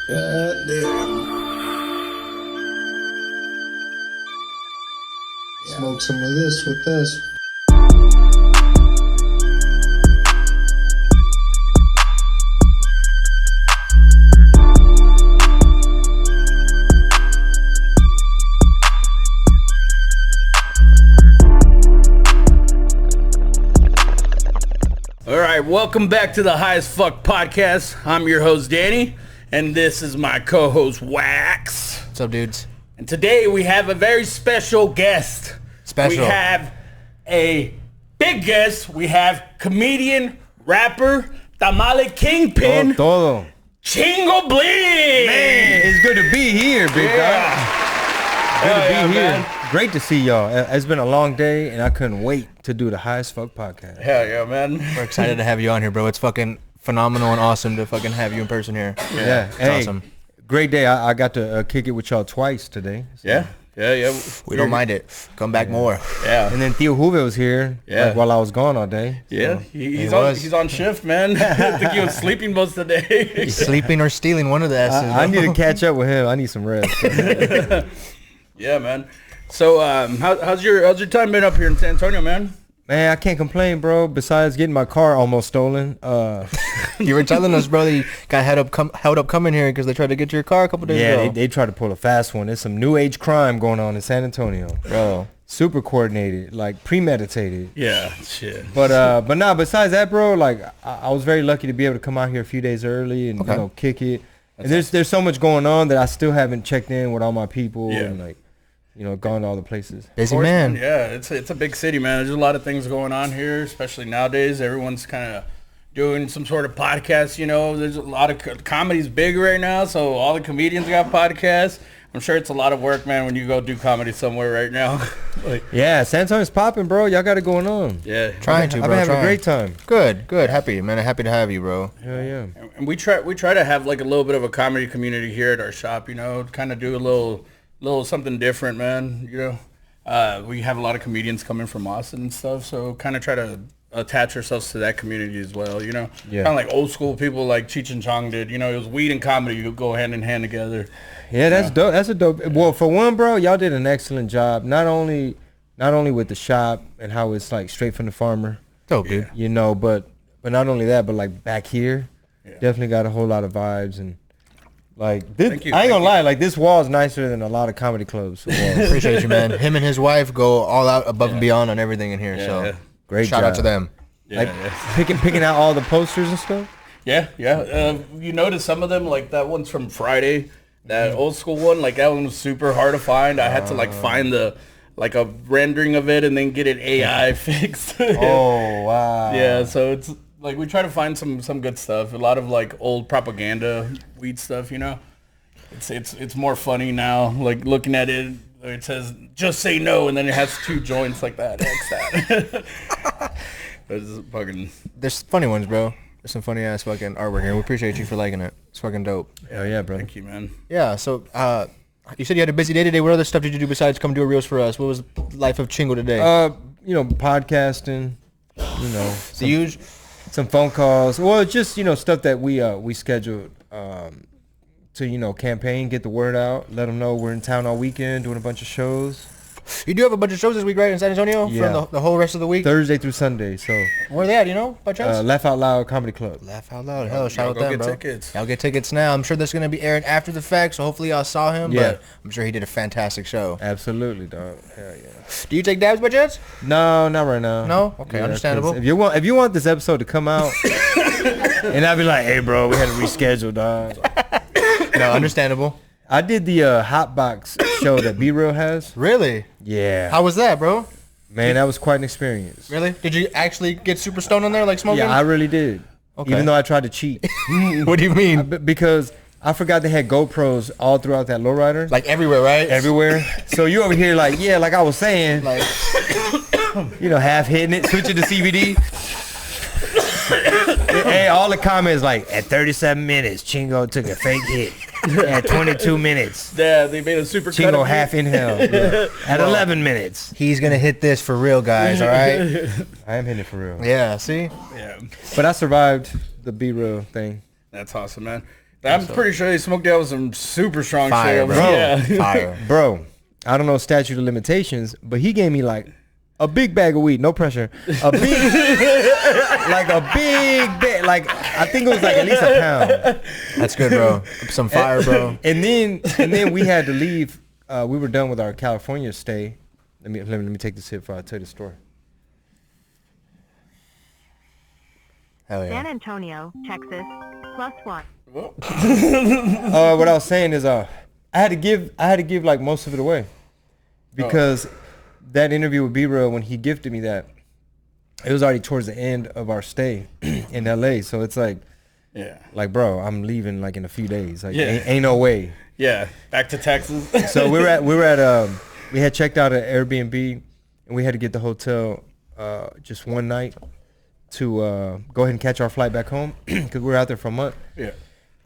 God damn. Smoke some of this with this. All right, welcome back to the High as Fuck podcast. I'm your host, Danny, and this is my co-host, Wax. What's up, dudes? And today we have a very special guest. Special. We have a big guest. We have comedian, rapper, Tamale Kingpin, Todo. Chingo Bling. Man, it's good to be here, big dog. Good to be here. Man. Great to see y'all. It's been a long day, and I couldn't wait to do the High as Fuck podcast. Hell yeah, man. We're excited to have you on here, bro. It's fucking phenomenal and awesome to fucking have you in person here. Yeah. It's Hey, awesome. great day. I got to kick it with y'all twice today. So. Yeah. We don't mind it. Come back more. Yeah. And then Theo Juve was here while I was gone all day. So. Yeah, he's on shift, man. I think he was sleeping most of the day. Sleeping or stealing, one of the S's. I need to catch up with him. I need some rest. Yeah, man. So, how's your time been up here in San Antonio, man? Man, I can't complain, bro. Besides getting my car almost stolen. You were telling us, bro, that you got held up coming here because they tried to get your car a couple days ago. Yeah, they tried to pull a fast one. There's some new age crime going on in San Antonio, Bro. super coordinated, like premeditated. Yeah, shit. But nah. Besides that, bro, like I was very lucky to be able to come out here a few days early and Okay. kick it. And there's so much going on that I still haven't checked in with all my people Yeah. and gone to all the places. Busy Of course, man. Yeah, it's a big city, man. There's a lot of things going on here, especially nowadays. Everyone's kind of doing some sort of podcast. There's a lot of comedy's big right now, so all the comedians got podcasts. I'm sure it's a lot of work, man, when you go do comedy somewhere right now. Yeah, San Antonio's popping, bro. Y'all got it going on. Yeah, Trying to, I've bro. been having a trying. great time. Good. Happy, man. Happy to have you, bro. Hell yeah. and we try to have like a little bit of a comedy community here at our shop. Kind of do a little something different, man. We have a lot of comedians coming from Austin and stuff, so kind of try to attach ourselves to that community as well. Yeah. Kind of like old school people like Cheech and Chong did. It was weed and comedy. You go hand in hand together. Yeah, that's dope. That's a dope. Well, for one, bro, y'all did an excellent job. Not only with the shop and how it's like straight from the farmer, Dope, dude. but not only that, but like back here, definitely got a whole lot of vibes and like this. Thank you, I ain't thank gonna you. lie, like this wall is nicer than a lot of comedy clubs. Appreciate you, man. Him and his wife go all out above and beyond on everything in here. So Yeah. Great shout job. out to them. Like picking out all the posters and stuff. Yeah. You notice some of them, like that one's from Friday, that old school one, like that one was super hard to find. I had to like find a rendering of it and then get it AI fixed. Oh wow. Yeah, so it's like we try to find some good stuff. A lot of like old propaganda weed stuff, It's more funny now. Like looking at it, it says just say no, and then it has two joints like that. X that. It's fucking. There's funny ones, bro. There's some funny ass fucking artwork here. We appreciate you for liking it. It's fucking dope. Hell yeah, bro. Thank you, man. Yeah, so you said you had a busy day today. What other stuff did you do besides come do a reels for us? What was the life of Chingo today? Podcasting. the huge. Some phone calls. Well, just stuff that we scheduled to campaign, get the word out, let them know we're in town all weekend doing a bunch of shows. You do have a bunch of shows this week, right, in San Antonio? Yeah. For the whole rest of the week? Thursday through Sunday. So Where are they at, by chance? Laugh Out Loud Comedy Club. Laugh out loud. Hell, shout out go them, get bro. tickets. Y'all get tickets now. I'm sure that's going to be airing after the fact, so hopefully y'all saw him, Yeah. but I'm sure he did a fantastic show. Absolutely, dog. Hell yeah. Do you take dabs by chance? No, not right now. No? Okay, understandable. 'cause If you want this episode to come out, and I'd be like, hey, bro, we had to reschedule, dog. No, understandable. I did the Hotbox show that B-Real has. Really? Yeah. How was that, bro? Man, that was quite an experience. Really? Did you actually get super stoned on there, like smoking? Yeah, I really did. Okay. Even though I tried to cheat. What do you mean? Because I forgot they had GoPros all throughout that lowrider. Like everywhere, right? Everywhere. So you over here like, yeah, like I was saying, Like, half hitting it, switching to CBD. Hey, all the comments like, at 37 minutes, Chingo took a fake hit. At 22 minutes, Yeah, they made a super cut Chingo of half inhale. Yeah. At 11 minutes. he's going to hit this for real, guys, all right? I am hitting it for real. Yeah, see? Yeah, But I survived the B-Real thing. that's awesome, man. I'm pretty sure they smoked out with some super strong Fire, shit. bro. Yeah. Fire. Bro, I don't know statute of limitations, but he gave me like a big bag of weed, no pressure. A big, like a big bag. Like I think it was like at least a pound. That's good, bro. Some fire, bro. And then we had to leave. We were done with our California stay. Let me take this hit before I tell you the story. Hell San yeah. Antonio, Texas, +1. What I was saying is, I had to give like most of it away because that interview with B-Real, when he gifted me that, it was already towards the end of our stay in LA. So it's like, Yeah. like, bro, I'm leaving like in a few days. Like, Yeah. ain't no way. Yeah. Back to Texas. So we had checked out at Airbnb and we had to get the hotel just one night to go ahead and catch our flight back home because we were out there for a month. Yeah.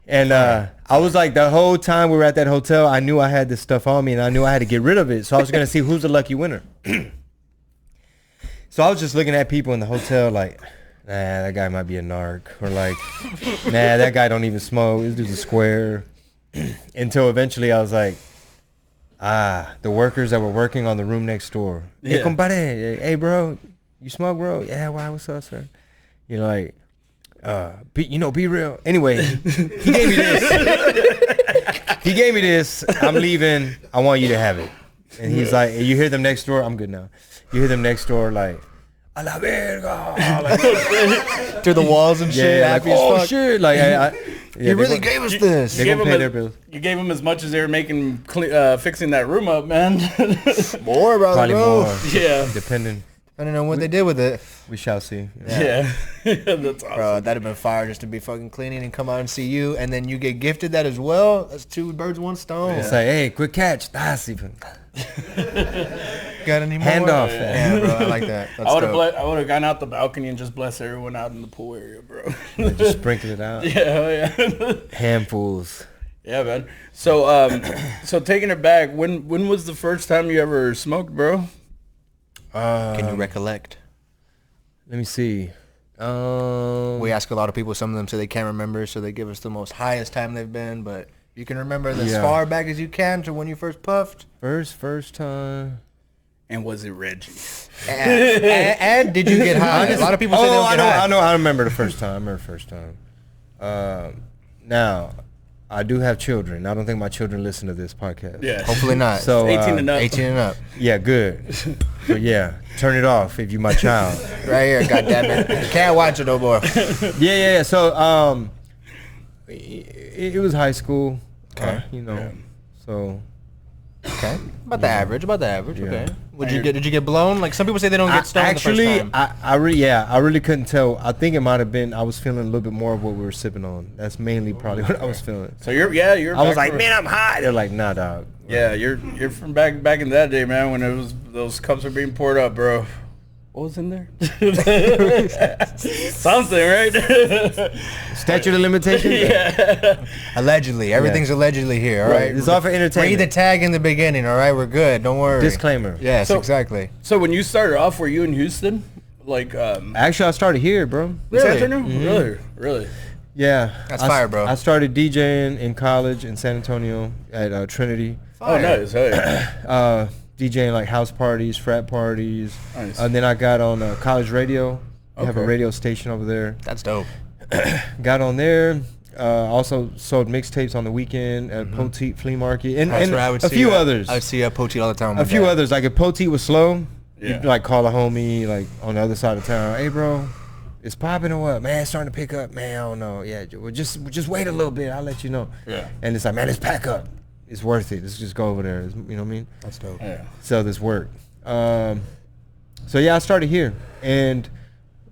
And I was like, the whole time we were at that hotel, I knew I had this stuff on me and I knew I had to get rid of it. So I was going to see who's the lucky winner. So I was just looking at people in the hotel like, nah, that guy might be a narc. Or like, nah, that guy don't even smoke. This dude's a square. Until eventually I was like, the workers that were working on the room next door. Hey, Yeah. compadre. Hey, bro, you smoke, bro? Yeah, why? What's up, sir? You're like, be real. Anyway, he gave me this. He gave me this. I'm leaving. I want you to have it. And he's like, you hear them next door? I'm good now. You hear them next door like, a la verga. Like, Through the walls and shit. yeah, like, Happy as oh fuck. shit. Like, yeah, You really they gave us this. They gave gonna him pay a- their bills. You gave them as much as they were making, fixing that room up, man. More, brother, Probably bro. more. Yeah. Depending. Depending on what they did with it. We shall see. Yeah. That's awesome. Bro, that'd have been fire just to be fucking cleaning and come out and see you, and then you get gifted that as well. That's two birds, one stone. It's like, hey, quick catch. That's even. Got any more? Hand off. Yeah, bro, I like that. That's I would dope. have gone out the balcony and just blessed everyone out in the pool area, bro. Just sprinkle it out. Yeah. Handfuls. Yeah, man. So, so taking it back, when was the first time you ever smoked, bro? Can you recollect? Let me see. We ask a lot of people. Some of them say they can't remember, so they give us the most highest time they've been. But you can remember as Yeah. far back as you can to when you first puffed. First time. And was it Reggie? And did you get high? A lot of people say they don't I get know. high. I know. I remember the first time. I remember the first time. Now, I do have children. I don't think my children listen to this podcast. Yeah. Hopefully not. So 18 and up. 18 and up. Yeah, good. But yeah, turn it off if you my child. Right here, goddammit. Can't watch it no more. Yeah. So it was high school. Okay. You know. So Okay. About the average. Yeah. Okay. Did you get blown? Like some people say they don't get stoned actually, the first time. I really couldn't tell. I think it might have been I was feeling a little bit more of what we were sipping on. That's mainly probably what I was feeling. So you're I was back like, from- man, I'm high. They're like, nah, dog. Yeah, you're from back in that day, man, when it was those cups were being poured up, bro. What was in there? Something, right? Statute of limitations. Yeah. Allegedly. Everything's allegedly here, all right? It's all for Read the entertainment. tag in the beginning, all right? We're good. Don't worry. Disclaimer. Yes, So- exactly. So when you started off, were you in Houston? Like, Actually, I started here, bro. San Antonio? Really? Yeah. That's fire, bro. I started DJing in college in San Antonio at Trinity. Oh, nice. Oh, yeah. DJing like house parties, frat parties. Nice. And then I got on college radio. We have a Okay. radio station over there. That's dope. Got on there. Also sold mixtapes on the weekend at Poteet Flea Market and, That's and where I would a see few that. others. I would see Poteet all the time. A few others. Like if Poteet was slow, Yeah. you'd like call a homie like on the other side of town. Hey, bro, it's popping or what? Man, it's starting to pick up. Man, I don't know. Yeah, well, just wait a little bit. I'll let you know. Yeah. And it's like, man, let's pack up. It's worth it. Let's just go over there. You know what I mean? That's dope. Yeah. Sell this work. So yeah, I started here. And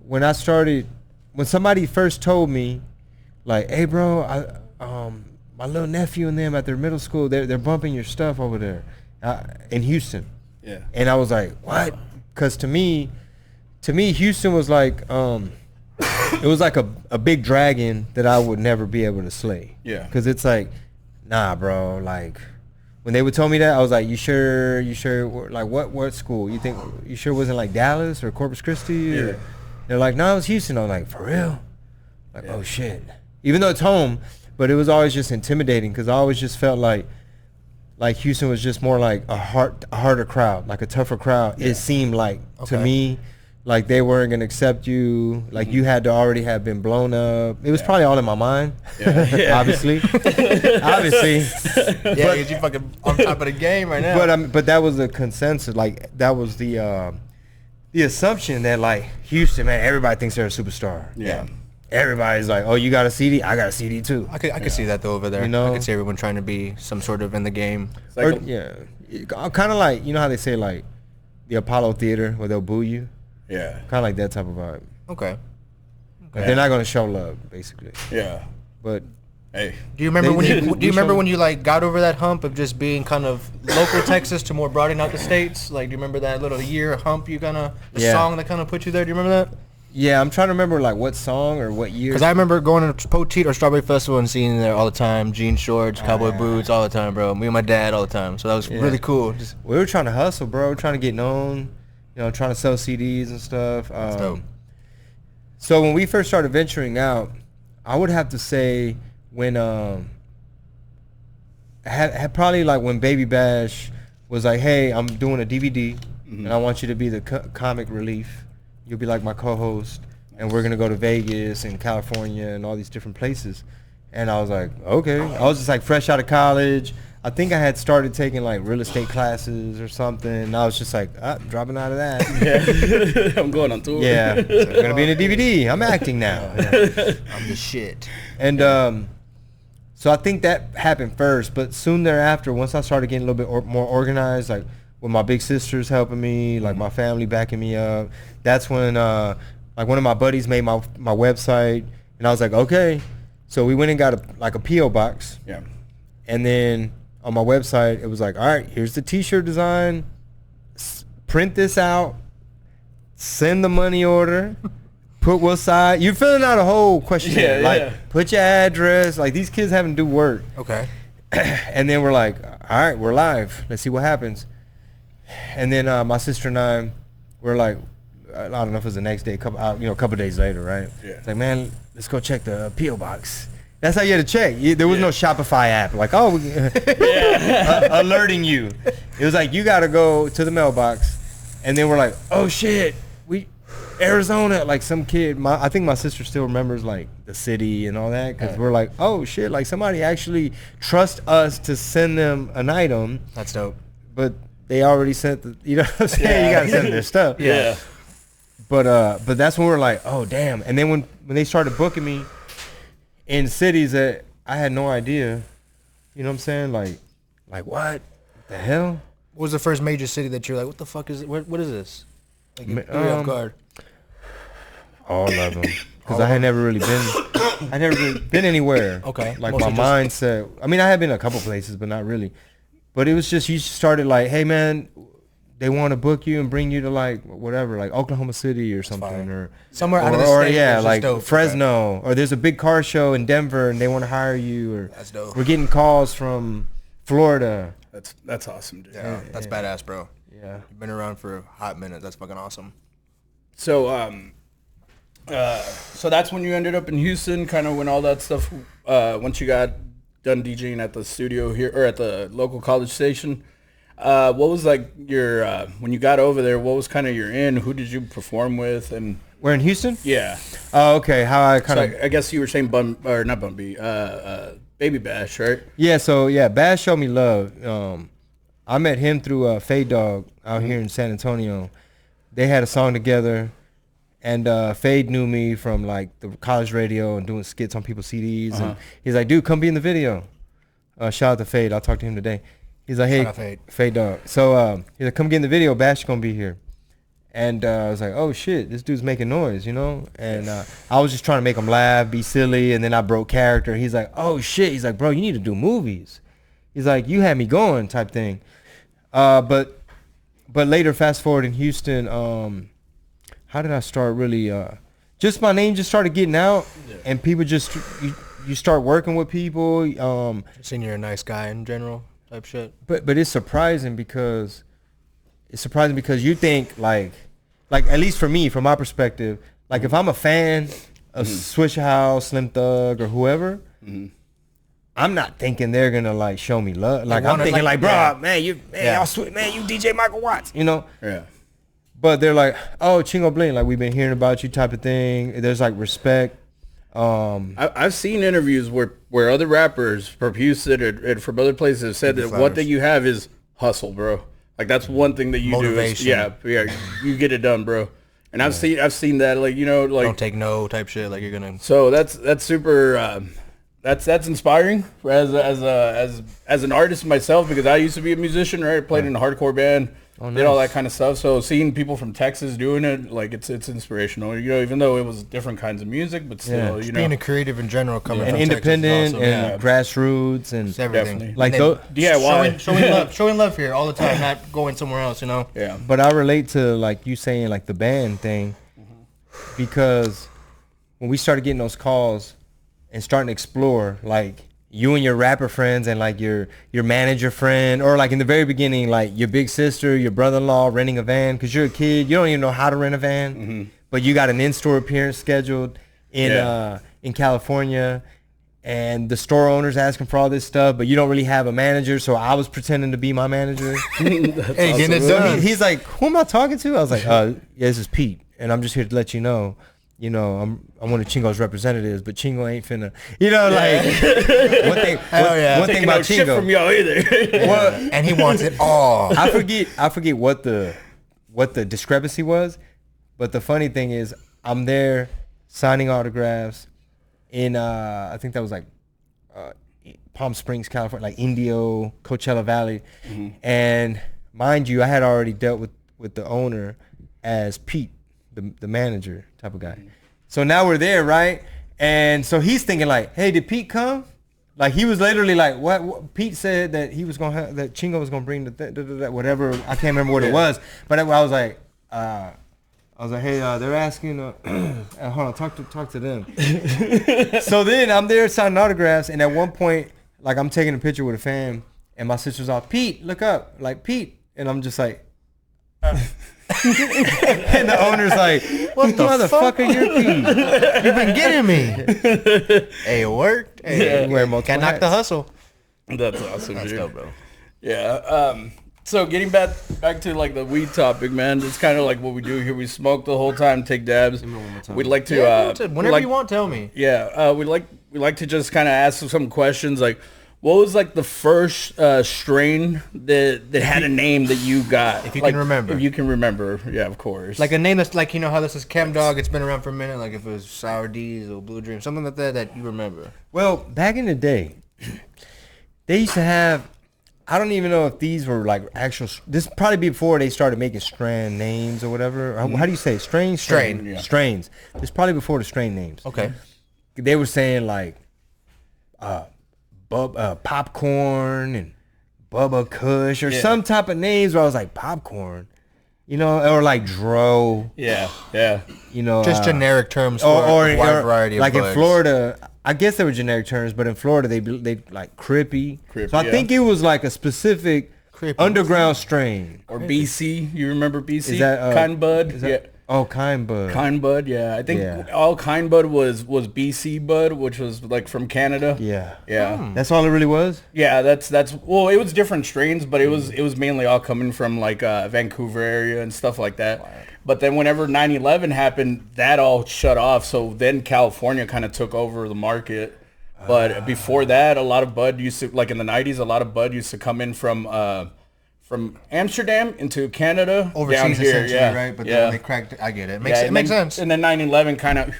when somebody first told me, like, hey, bro, my little nephew and them at their middle school, they're bumping your stuff over there in Houston. Yeah. And I was like, what? Because to me, Houston was like, it was like a big dragon that I would never be able to slay. Yeah. Because it's like, nah, bro. Like, when they would tell me that, I was like, you sure? Like, what school? You sure it wasn't like Dallas or Corpus Christi? Yeah. They're like, no, it was Houston. I'm like, for real? Like, oh shit. Even though it's home, but it was always just intimidating because I always just felt like Houston was just more like a harder crowd, like a tougher crowd. It seemed like to me, like they weren't gonna accept you. Like you had to already have been blown up. It was probably all in my mind, obviously. Obviously, Yeah, because you fucking on top of the game right now. but that was the consensus. Like that was the assumption that like Houston, man, everybody thinks they're a superstar. Yeah. Everybody's like, oh, you got a CD? I got a CD too. I could see that though over there. You know? I could see everyone trying to be some sort of in the game. It's like Kind of like, you know how they say like the Apollo Theater where they'll boo you? yeah. Kind of like that type of vibe. Okay. Like, they're not going to show love, basically. Yeah. But Hey. Do you remember They when you like got over that hump of just being kind of local Texas to more broadening out the states? Like, do you remember that little year hump you the song that kind of put you there? Do you remember that? yeah, I'm trying to remember like what song or what year. Because I remember going to Poteet or Strawberry Festival and seeing you there all the time, jean shorts, cowboy boots, all the time, bro. Me and my dad all the time. So that was really cool. Just we were trying to hustle, bro. Trying to get known, you know, trying to sell CDs and stuff. That's dope. So when we first started venturing out, I would have to say when had probably like when Baby Bash was like, hey, I'm doing a DVD and I want you to be the comic relief. You'll be like my co-host, and we're gonna go to Vegas and California and all these different places. And I was like, okay. I was just like fresh out of college. I think I had started taking like real estate classes or something. And I was just like, dropping out of that. I'm going on tour. Yeah, so I'm gonna be in a DVD. I'm acting now. Yeah. I'm the shit. And so I think that happened first, but soon thereafter, once I started getting a little bit more organized, like with my big sisters helping me, like my family backing me up, that's when like one of my buddies made my website, and I was like, okay. So we went and got a P.O. box. Yeah. And then on my website, it was like, all right, here's the T-shirt design. Print this out. Send the money order. Put what side. You're filling out a whole questionnaire. Put your address. Like, these kids having to do work. Okay. And then we're like, all right, we're live. Let's see what happens. And then my sister and I were like, I don't know if it was the next day, a couple days later, right? Yeah. It's like, man, let's go check the P.O. box. That's how you had to check. There was no Shopify app. Like, alerting you. It was like, you got to go to the mailbox. And then we're like, oh, shit. Arizona. Like, some kid. I think my sister still remembers, like, the city and all that. Because we're like, oh, shit. Like, somebody actually trusts us to send them an item. That's dope. But they already sent you know what I'm saying? You got to send their stuff. Yeah. But that's when we're like, oh, damn. And then when they started booking me in cities that I had no idea, you know what I'm saying? Like what the hell? What was the first major city that you're like, what the fuck is it? What is this? Like, you threw me off guard. All of them. Because I had never really been anywhere. Okay. Like Mostly my mindset. I mean, I had been a couple places, but not really. But it was just, you started like, hey, man, they want to book you and bring you to like whatever, like Oklahoma City or something, or somewhere out of the state. Yeah, that's like dope. Fresno, or there's a big car show in Denver and they want to hire you, or That's dope. we're getting calls from Florida. That's awesome, dude. Yeah, that's badass, bro. Yeah. You've been around for a hot minute. That's fucking awesome. So so that's when you ended up in Houston, kind of when all that stuff. Once you got done DJing at the studio here or at the local college station. What was like your when you got over there? What was kind of your in? Who did you perform with? And We're in Houston? yeah, Oh, okay. How I kind of so I guess you were saying not Bumby, Baby Bash, right? Yeah, so yeah, Bash showed me love. I met him through Fade Dog out here in San Antonio. They had a song together, and Fade knew me from like the college radio and doing skits on people's CDs. And he's like, dude, come be in the video. Shout out to Fade. I'll talk to him today. He's like, hey, Shout out Fade Dog. So he's like, come get in the video. Bash is gonna be here. And I was like, oh shit, this dude's making noise, you know? And I was just trying to make him laugh, be silly, and then I broke character. He's like, oh shit. He's like, bro, you need to do movies. He's like, you had me going type thing. But later, fast forward in Houston, how did I start really? Just my name just started getting out, and people just, you start working with people. Seeing you're a nice guy in general type shit. But it's surprising because you think like at least for me, from my perspective, like if I'm a fan of Swisher House, Slim Thug, or whoever, I'm not thinking they're gonna like show me love. Like I'm wanna, thinking like, bro, yeah. man, y'all sweet, man, you DJ Michael Watts, you know. Yeah. But they're like, oh, Chingo Bling, like we've been hearing about you, type of thing. There's like respect. I've seen interviews where other rappers from Houston and from other places have said that one thing you have is hustle, bro. Like that's one thing that you Motivation. do. Yeah, you get it done, bro. And I've seen that, like, you know, like Don't take no type shit. Like you're gonna. so that's super. That's inspiring as an artist myself, because I used to be a musician, right? I played in a hardcore band, did all that kind of stuff. So seeing people from Texas doing it, like it's inspirational. You know, even though it was different kinds of music, but still, you know, Being a creative in general, coming and from independent Texas is awesome. and grassroots and It's everything. Definitely. like And those. DIY. showing love here all the time, not going somewhere else. You know. Yeah. But I relate to like you saying like the band thing, because when we started getting those calls and starting to explore, like you and your rapper friends and like your manager friend, or like in the very beginning, like your big sister, your brother-in-law renting a van because you're a kid, you don't even know how to rent a van, but you got an in-store appearance scheduled in California, and the store owner's asking for all this stuff, but you don't really have a manager, so I was pretending to be my manager. Hey, getting it So done. he's like, who am I talking to? I was like, yeah, this is Pete, and I'm just here to let you know, I'm one of Chingo's representatives, but Chingo ain't finna, like, one thing about shit Chingo. from y'all either. And he wants it all. I forget what the discrepancy was, but the funny thing is, I'm there signing autographs in I think that was like Palm Springs, California, like Indio, Coachella Valley, and mind you, I had already dealt with the owner as Pete, the manager type of guy. So now we're there, right? And so he's thinking like, hey, did Pete come? Like he was literally like, what? Pete said that he was gonna have, that Chingo was gonna bring the whatever. I can't remember what it was, but I was like, hey, they're asking. Hold on, talk to them. So then I'm there signing autographs, and at one point, like I'm taking a picture with a fan, and my sister's all, Pete, look up, like Pete, and I'm just like. And the owner's like, what the motherfucker, you're Pete. You've been getting me. Hey, it worked. Hey, You wear multiple can't knock hats. the hustle. That's awesome, That's dude. dope, bro. Yeah. So getting back to like the weed topic, man, it's kind of like what we do here. We smoke the whole time, take dabs. We'd like to Whenever you want, tell me. Yeah, we like to just kind of ask some questions, like what was like the first strain that had a name that you got, If you like, can remember. If you can remember, yeah, of course. Like a name that's like, how this is Chem Dog, it's been around for a minute, like if it was Sour D's or Blue Dream, something like that you remember. Well, back in the day, they used to have, I don't even know if these were like actual, this probably before they started making strand names or whatever. How do you say it? Strain? Yeah. Strains. It's probably before the strain names. Okay. They were saying like popcorn and Bubba Kush or some type of names where I was like, popcorn, or like Dro, yeah. Just generic terms for or a wide variety of like buds. in Florida, I guess they were generic terms, but in Florida they like Crippy. So I think it was like a specific underground strain. Or BC, you remember BC? Is that Kind Bud? is that- Yeah. Oh, Kind Bud. Kind Bud, yeah. I think all Kind Bud was BC Bud, which was like from Canada. Yeah. Yeah. That's all it really was? Yeah, that's well, it was different strains, but it was mainly all coming from like Vancouver area and stuff like that. Wow. But then whenever 9/11 happened, that all shut off. So then California kind of took over the market. But before that, a lot of bud used to, like in the 90s, a lot of bud used to come in from Amsterdam into Canada, Overseas down here, essentially, right? But then when they cracked, I get it. It makes sense. And then 9/11 kind of,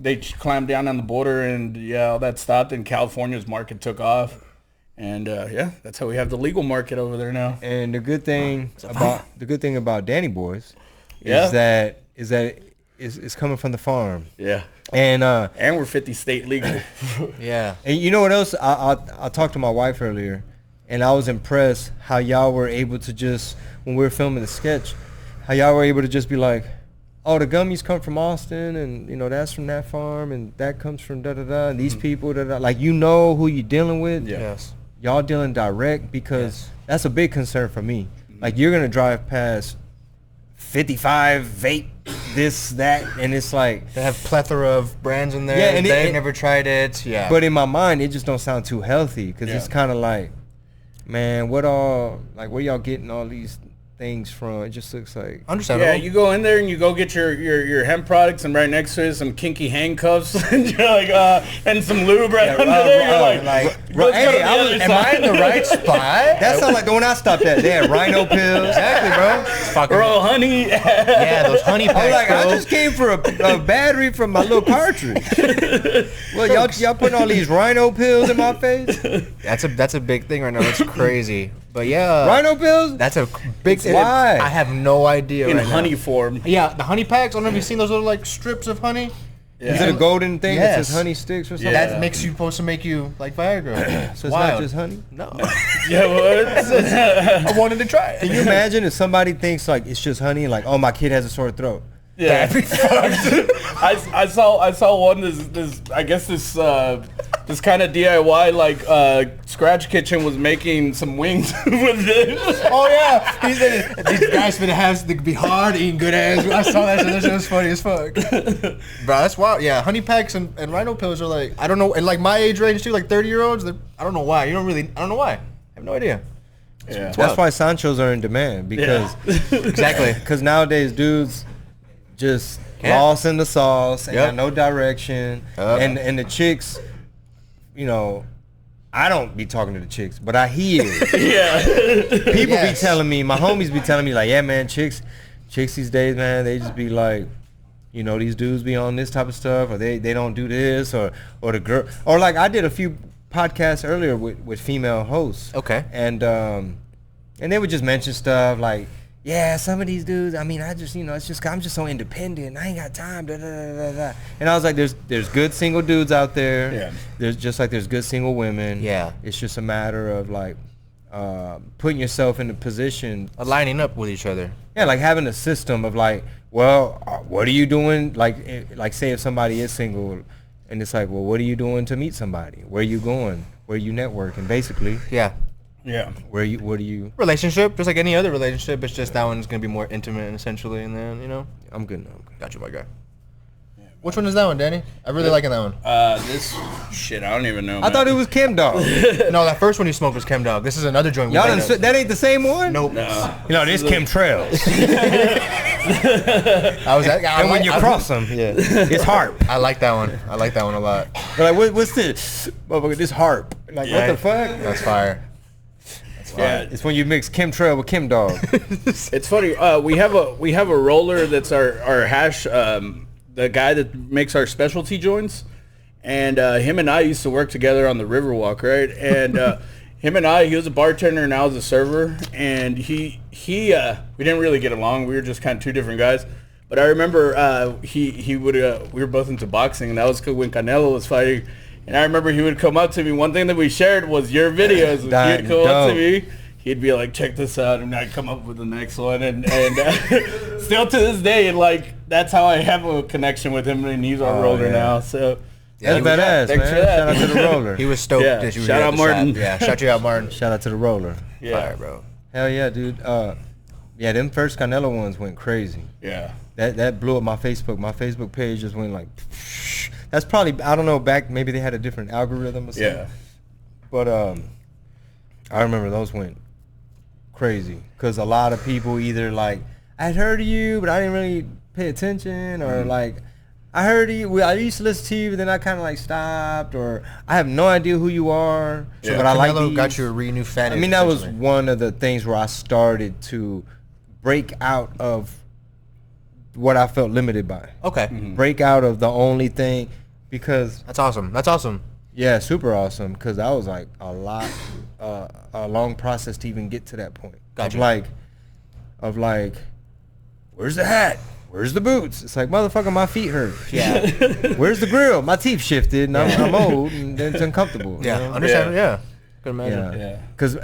they clamped down on the border, and all that stopped, and California's market took off. And that's how we have the legal market over there now. And the good thing about Danny Boys Yeah. is that it's coming from the farm. Yeah. And we're 50 state legal. Yeah. and you know what else? I talked to my wife earlier, and I was impressed how y'all were able to just, when we were filming the sketch, how y'all were able to just be like, oh, the gummies come from Austin, and that's from that farm, and that comes from da-da-da, and these people, da-da. Like, who you're dealing with. Yeah. Yes. Y'all dealing direct, because that's a big concern for me. Like, you're going to drive past 55 vape this, that, and it's like. They have plethora of brands in there. Yeah, and they never tried it. Yeah. But in my mind, it just don't sound too healthy because Yeah. it's kind of like, man, where y'all getting all these things from? It just looks like. Understandable. Yeah, you go in there and you go get your hemp products, and right next to it some kinky handcuffs, and you're like, and some lube right under there. You're like, let's go to hey, the other am I in the right spot? That sounds like the one I stopped at. They had rhino pills. Exactly, bro. It's fucking. bro, honey. Yeah, those honey packs, I'm like, bro. I just came for a battery from my little cartridge. Well, y'all putting all these rhino pills in my face? That's a big thing right now. That's crazy. But yeah, Rhino pills? that's a big thing. Why? I have no idea. In right honey now. form. Yeah, the honey packs. I don't know if you've seen those little like strips of honey. Yeah. Is it a golden thing that Yes. says honey sticks or something? Yeah. That makes you supposed to make you like Viagra. So it's not just honey? No. Yeah, what? I wanted to try Can it. you imagine if somebody thinks like it's just honey, like, oh, my kid has a sore throat? Yeah. That'd be fucked. I saw one this I guess this kind of DIY like scratch kitchen was making some wings with this. Oh yeah, he said these guys finna have to be hard eating good ass. I saw that shit. That shit was funny as fuck. Bro, that's wild. Yeah, honey packs and rhino pills are like, I don't know, and like my age range too, like 30-year-olds. I don't know why. I don't know why. I have no idea. Yeah. That's why Sanchos are in demand because Exactly. because nowadays dudes just Yeah. lost in the sauce and Yep. got no direction, Yep. and the chicks, you know, I don't be talking to the chicks, but I hear Yeah. people be Yes. telling me, my homies be telling me like, yeah, man, chicks these days, man, they just be like, you know, these dudes be on this type of stuff, or they don't do this, or the girl, or like I did a few podcasts earlier with female hosts. Okay. And they would just mention stuff like, yeah, some of these dudes, I mean, I just, you know, it's just, I'm just so independent. I ain't got time. Da, da, da, da, da. And I was like, there's good single dudes out there. Yeah. There's just like there's good single women. Yeah. It's just a matter of like putting yourself in a position. Lining up with each other. Yeah, like having a system of like, well, what are you doing? Like say if somebody is single, and it's like, well, what are you doing to meet somebody? Where are you going? Where are you networking? Basically, Yeah. Yeah. what do you? Relationship, just like any other relationship, it's just that one's gonna be more intimate essentially, and then, you know. I'm good now. Got you, my guy. Which one is that one, Danny? I really liking that one. This shit, I don't even know. I thought it was Kim Dog. No, that first one you smoked was Chem Dog. This is another joint. we Y'all made done, up. that ain't the same one? Nope. No. You know, this Kim Trails. I was at, And when you cross them, yeah, it's harp. I like that one. I like that one a lot. They're like, what's this? Motherfucker, this harp. Like, what the fuck? That's fire. Yeah. It's when you mix Kim Trail with Kim Dog. It's funny. We have a roller that's our hash. The guy that makes our specialty joints, and him and I used to work together on the Riverwalk, right? And him and I, he was a bartender and I was a server, and he we didn't really get along. We were just kind of two different guys. But I remember he would we were both into boxing, and that was when Canelo was fighting. And I remember he would come up to me. One thing that we shared was your videos. He'd come up to me. He'd be like, check this out, and I'd come up with the next one, and still to this day, like that's how I have a connection with him, and he's our roller now. So That's badass, thanks man. for that. Shout out to the roller. He was stoked Yeah, that you were shout here out at the Martin. shop. Yeah, shout you out, Martin. Shout out to the roller. yeah, Fire, bro. Hell yeah, dude. Yeah, them first Canelo ones went crazy. yeah, That blew up my Facebook. My Facebook page just went like. That's probably, I don't know, back maybe they had a different algorithm or something. yeah. But I remember those went crazy because a lot of people either like, I'd heard of you, but I didn't really pay attention, or like, I heard of you. Well, I used to listen to you, but then I kind of like stopped, or I have no idea who you are. So, Yeah. but I like Canelo these. got you a renewed fan. I mean, that was essentially. one of the things where I started to break out of what I felt limited by. Okay. Break out of the only thing, because That's awesome. That's awesome. yeah, super awesome, because that was like a long process to even get to that point. Gotcha. Of like, where's the hat? Where's the boots? It's like, motherfucker, my feet hurt. Yeah. Where's the grill? My teeth shifted, and I'm old, and it's uncomfortable. you Yeah. know? Understand? Yeah. Could imagine. Yeah. Yeah. Cause,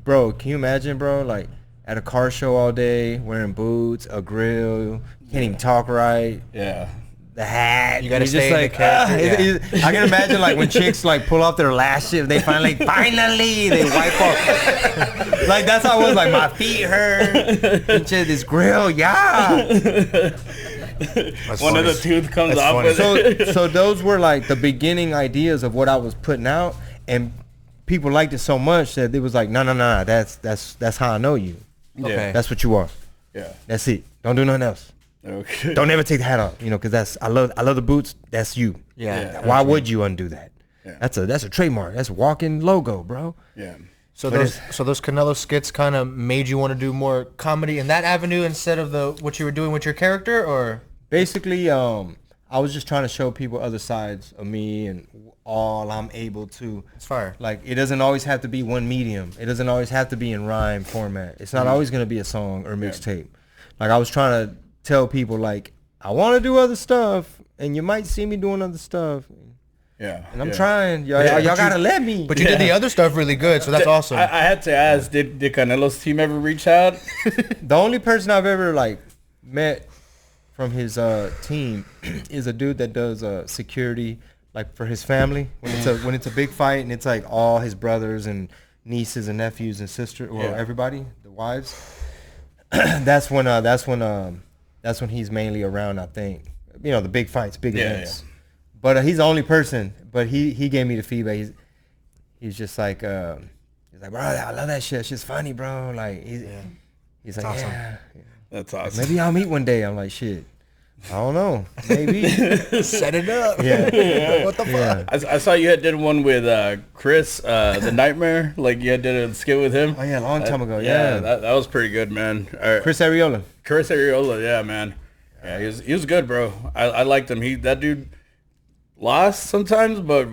bro, can you imagine, bro? Like at a car show all day, wearing boots, a grill, can't even talk right. Yeah. The hat. You gotta You're stay in the character, I can imagine like when chicks like pull off their lashes, they finally they wipe off. Like that's how it was. Like my feet hurt. This grill, yeah. One of the tooth comes That's off funny. with it. So those were like the beginning ideas of what I was putting out, and people liked it so much that it was like, no, that's how I know you. Okay. That's what you are. Yeah. That's it. Don't do nothing else. Okay. Don't ever take the hat off, because that's I love the boots. That's you. Yeah. Why would you undo that? Yeah. That's a trademark. That's a walking logo, bro. Yeah. So those Canelo skits kind of made you want to do more comedy in that avenue instead of what you were doing with your character, or Basically, I was just trying to show people other sides of me and all I'm able to. it's fire. Like, it doesn't always have to be one medium. It doesn't always have to be in rhyme format. It's not always going to be a song or mixtape. Like, I was trying to tell people, like, I want to do other stuff, and you might see me doing other stuff. Yeah. And I'm trying. Y'all got to let me. But you did the other stuff really good, so that's awesome. I had to ask, did Canelo's team ever reach out? The only person I've ever, like, met from his team is a dude that does security, like, for his family. When it's a big fight and it's, like, all his brothers and nieces and nephews and sisters, or everybody, the wives. That's when he's mainly around, I think. The big fights, big events. But he's the only person. But he gave me the feedback. He's just like, he's like, bro, I love that shit. That shit's funny, bro. Like, he's like, awesome. yeah. That's awesome. Maybe I'll meet one day. I'm like, shit. I don't know. Maybe. Set it up. Yeah. What the fuck? Yeah. I saw you had did one with Chris, the Nightmare. Like, you had did a skit with him. Oh, yeah, a long time ago. Yeah. That was pretty good, man. Chris Ariola. Chris Ariola, yeah, man. Yeah, he was good, bro. I liked him. That dude lost sometimes, but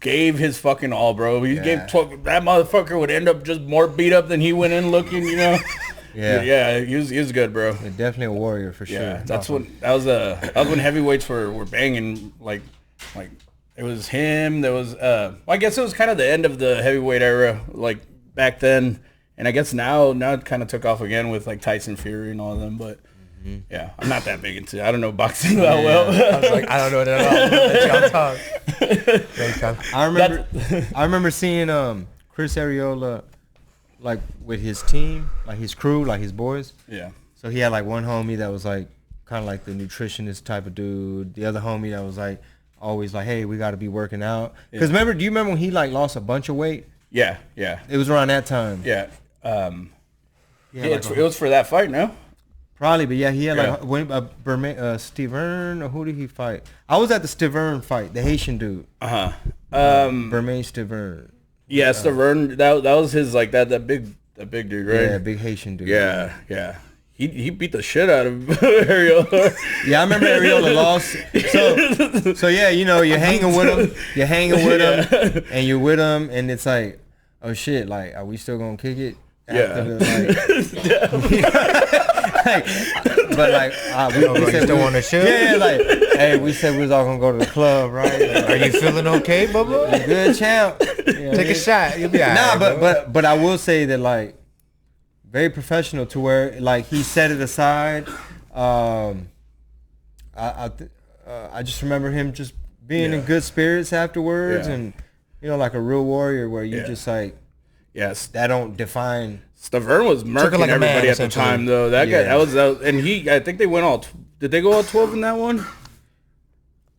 gave his fucking all, bro. He gave that motherfucker would end up just more beat up than he went in looking, Yeah, he was good, bro. Yeah, definitely a warrior for sure. Yeah, that was when heavyweights were banging. Like it was him. There was I guess it was kind of the end of the heavyweight era, like back then. And I guess now it kind of took off again with like Tyson Fury and all of them, but. Yeah, I'm not that big into. I don't know boxing that well. I was like, I don't know that at all. I remember seeing Chris Ariola like with his team, like his crew, like his boys. Yeah. So he had like one homie that was like kind of like the nutritionist type of dude. The other homie that was like always like, hey, we got to be working out. Because do you remember when he like lost a bunch of weight? Yeah. It was around that time. Yeah. Like it was for that fight, no? Probably, but yeah, he had like Steve Earn, or who did he fight? I was at the Steve Earn fight, the Haitian dude. Bermain Steve Earn. Yeah, Steve Earn. That was his like that big dude, right? Yeah, big Haitian dude. Yeah. He beat the shit out of Ariola. Yeah, I remember Ariola lost. So yeah, you're hanging with him, and you're with him, and it's like, oh shit, like, are we still gonna kick it? But like, we said still want to shoot. Yeah, like, hey, we said we was all gonna go to the club, right? Are you feeling okay, Bubba? You good, champ? Take a shot. You'll be alright. But I will say that, like, very professional to where like he set it aside. I just remember him just being in good spirits afterwards, and like a real warrior where you just like. Yes, that don't define. Stavern was murking like everybody at the time, though. That guy, that was, and I think they went all. Did they go all 12 in that one?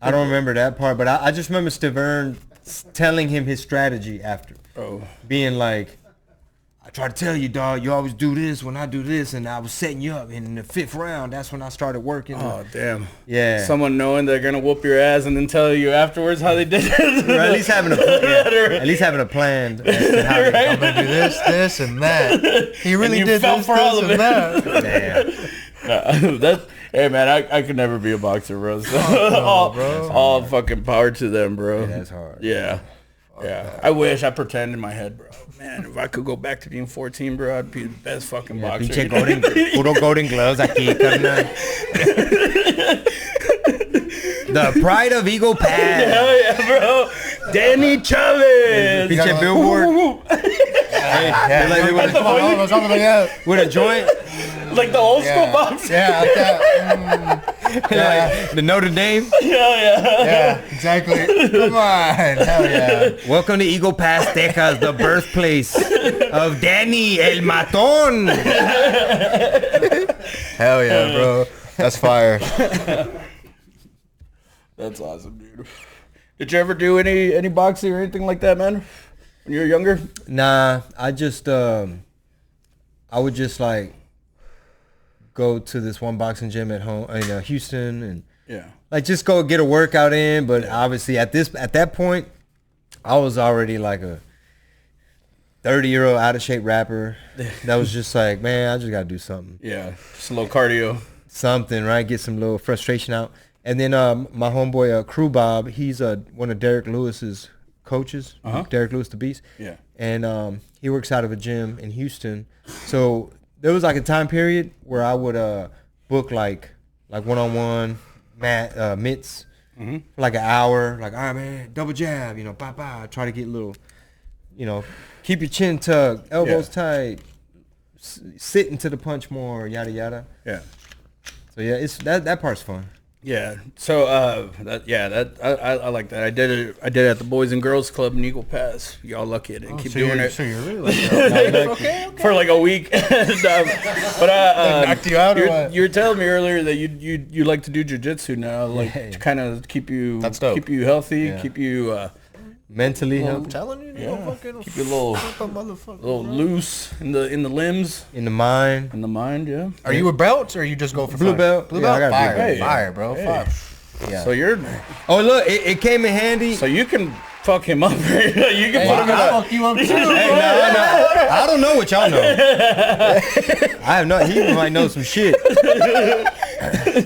I don't remember that part, but I just remember Stavern telling him his strategy after. Being like, I try to tell you, dog, you always do this when I do this, and I was setting you up. And in the 5th round, that's when I started working. Oh, damn. Yeah. Someone knowing they're going to whoop your ass and then tell you afterwards how they did it. Or at least having a plan. As to how I'm going to do this, and that. He really did fell this, for all of and it. that. Hey, man, I could never be a boxer, bro. So all fucking power to them, bro. Yeah, that's hard. Yeah. Yeah, I wish. I pretend in my head, bro. Man, if I could go back to being 14, bro, I'd be the best fucking boxer. Pinche puro golden gloves aquí, carnal. The pride of Eagle Pass. Hell yeah, bro. Danny Chavez. Pinche billboard. With a joint. Like the old school boxer. Yeah, like that. Like the Notre Dame. Yeah, exactly. Come on. Hell yeah. Welcome to Eagle Pass, Texas, the birthplace of Danny El Maton. Hell yeah, bro. That's fire. That's awesome, dude. Did you ever do any boxing or anything like that, man? When you were younger? Nah, I just I would just like go to this one boxing gym at home in Houston and like just go get a workout in. But obviously at that point, I was already like a 30-year-old out of shape rapper. That was just like, man, I just gotta do something. Yeah, just a little cardio. Something, right? Get some little frustration out. And then my homeboy Crew Bob, he's one of Derek Lewis's coaches, Derek Lewis the Beast. Yeah. And he works out of a gym in Houston. So there was like a time period where I would book like one-on-one mitts for like an hour. Like, all right, man, double jab, bye. Try to get a little, keep your chin tucked, elbows tight, sit into the punch more, yada yada. Yeah. So yeah, it's that part's fun. Yeah. So I like that. I did it at the Boys and Girls Club in Eagle Pass. Y'all lucky I didn't keep doing it. So you're really like that. Okay. For like a week. But knocked you out or what? You were telling me earlier that you like to do jiu-jitsu now, like to kind of keep you healthy, keep you mentally I'm healthy, telling you, fucking keep you a little loose in the limbs, in the mind. Yeah. Are you a belt or you just go for Blue fun? belt? Blue Yeah, I belt. got a Fire, blue belt. fire, bro. Hey. Fire. Yeah. So you're Oh look, it came in handy. so you can fuck him up, right? You can put him in I'll fuck you up too. Hey, no. I don't know what y'all know. I have no. He might know some shit.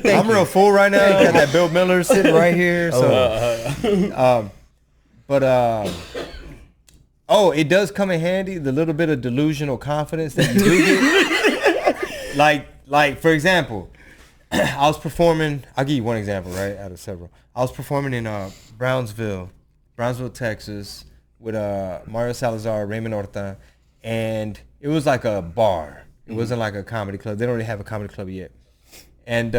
I'm real full right now. Got that Bill Miller sitting right here. So, it does come in handy. The little bit of delusional confidence that you do get. like for example, I was performing. I'll give you one example, right, out of several. I was performing in Brownsville, Texas, with Mario Salazar, Raymond Horta, and it was like a bar. It wasn't like a comedy club. They don't really have a comedy club yet. And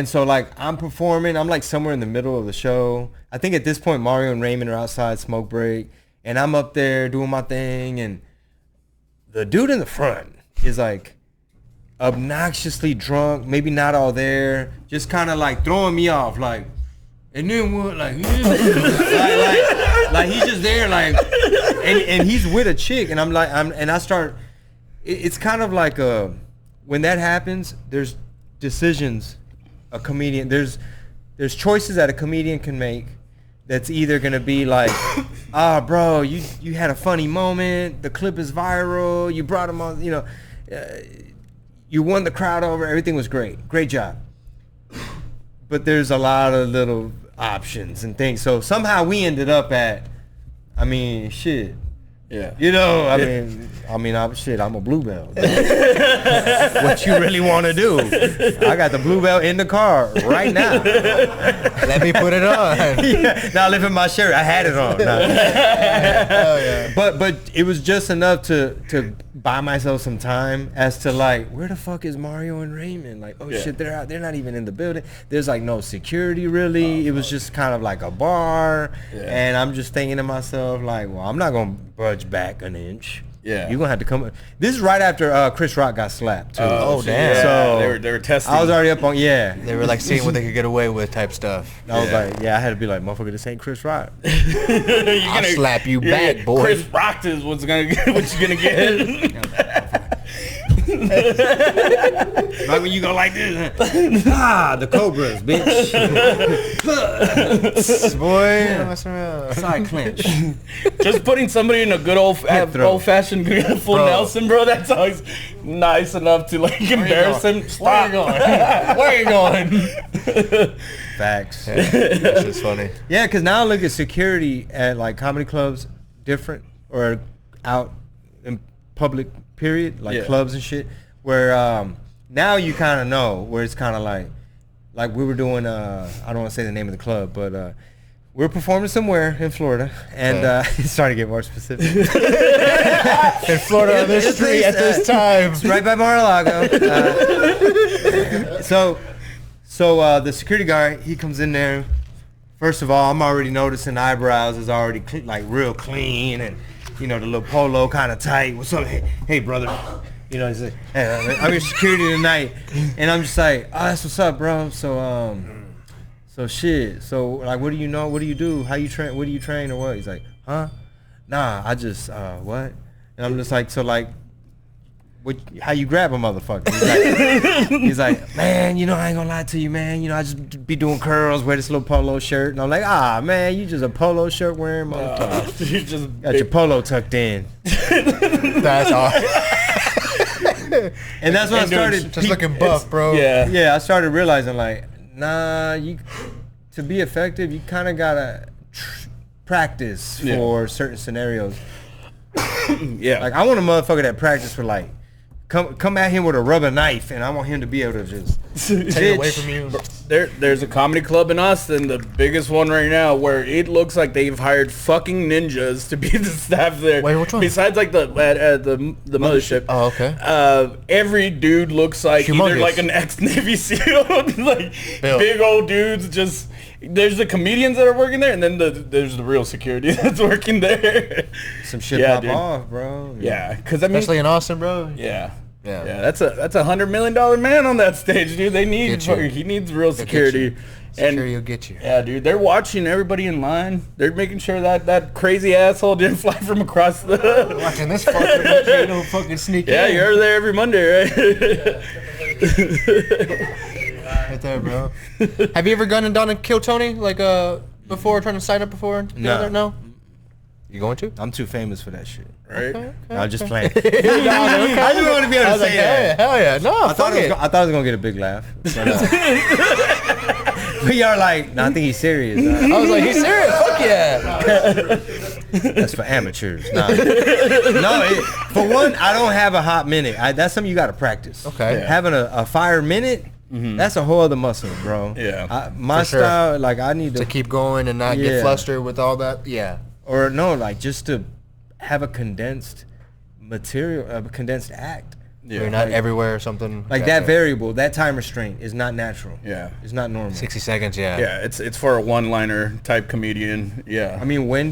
so like I'm performing, I'm like somewhere in the middle of the show. I think at this point Mario and Raymond are outside smoke break, and I'm up there doing my thing, and the dude in the front is like obnoxiously drunk, maybe not all there, just kind of like throwing me off, like, and then what, like, like he's just there, like, and he's with a chick, and it's kind of like when that happens, there's decisions a comedian, there's choices that a comedian can make that's either gonna be like, bro, you had a funny moment, the clip is viral, you brought him on, you won the crowd over, everything was great job. But there's a lot of little options and things. So somehow we ended up at, shit. Yeah. I'm a blue belt. What you really want to do? I got the blue belt in the car right now. Let me put it on. Yeah. Now lift in my shirt. I had it on. No. Oh yeah. But it was just enough to buy myself some time as to like, where the fuck is Mario and Raymond? Like, shit, they're out. They're not even in the building. There's like no security really. It was just kind of like a bar, and I'm just thinking to myself like, well, I'm not gonna budge back an inch. Yeah. You're gonna have to come. This is right after Chris Rock got slapped too. Oh, damn. So they were testing. I was already up on They were like seeing what they could get away with type stuff. I was like, I had to be like, motherfucker, this ain't Chris Rock. I'll slap you back, boy. Chris Rock is what you're gonna get. Right when you go like this, the Cobras, bitch. Boy, side clinch. Just putting somebody in a good old-fashioned full Nelson, bro. That's always nice enough to like embarrass him. Stop. Where are you going? Facts. That's just funny. Yeah, because now I look at security at like comedy clubs different, or out in public period, like clubs and shit, where now you kind of know, where it's kind of like we were doing, I don't want to say the name of the club, but we were performing somewhere in Florida, and it's starting to get more specific. In Florida on this street at this time. It's right by Mar-a-Lago. So the security guard, he comes in there. First of all, I'm already noticing the eyebrows is already like real clean, and the little polo kind of tight. What's up? Hey brother. You know, he's like, hey, I'm your security tonight, and I'm just like, oh, that's what's up, bro. So shit. So like, what do you know? What do you do? How you train? What do you train or what? He's like, huh? Nah, I just what? And I'm just like, so like, what? How you grab a motherfucker? He's like, man, you know, I ain't gonna lie to you, man. You know, I just be doing curls, wear this little polo shirt, and I'm like, man, you just a polo shirt wearing motherfucker. You just Got your polo tucked in. That's all. And that's when I started Just looking buff, bro. Yeah, I started realizing like, nah, to be effective, you kind of gotta practice for certain scenarios. Yeah. Like I want a motherfucker that practice for like, come at him with a rubber knife, and I want him to be able to just Take it away from you. There's a comedy club in Austin, the biggest one right now, where it looks like they've hired fucking ninjas to be the staff there. Wait, which one? Besides like the mothership. Oh, okay. Every dude looks like either Humongous. like an ex-Navy SEAL, like Bill. big old dudes. Just there's the comedians that are working there, and then there's the real security that's working there. some shit Yeah, pop dude. off, bro. Yeah, because I mean, Especially in Austin, bro. yeah. Yeah. Yeah, that's a $100 million man on that stage, dude. They need Get you. he needs real They'll get security. you. Security will get you. Yeah, dude, they're watching everybody in line. They're making sure that crazy asshole didn't fly from across the. Watching this fucker, you don't fucking sneak Yeah, in. you're there every Monday, right? Right there, bro. Have you ever gone and done a Kill Tony like before, trying to sign up before? No. No. You going to? I'm too famous for that shit. Right? Okay. No, I'm just playing. Okay. I just want to be able I to was like, say that. hell yeah. No, I thought, fuck it. I was gonna get a big laugh. But y'all like, nah, I think he's serious. I was like, he's serious? Fuck yeah. That's for amateurs. Nah. For one, I don't have a hot minute. That's something you got to practice. Okay. Yeah. Having a fire minute, that's a whole other muscle, bro. Yeah. My For sure. style, like I need To to, keep going and not Yeah. get flustered with all that. Yeah. or no, like just to have a condensed material, a condensed act. You're not everywhere or something. Like that variable, that time restraint is not natural. Yeah. It's not normal. 60 seconds, yeah. Yeah, it's for a one-liner type comedian. Yeah. I mean, when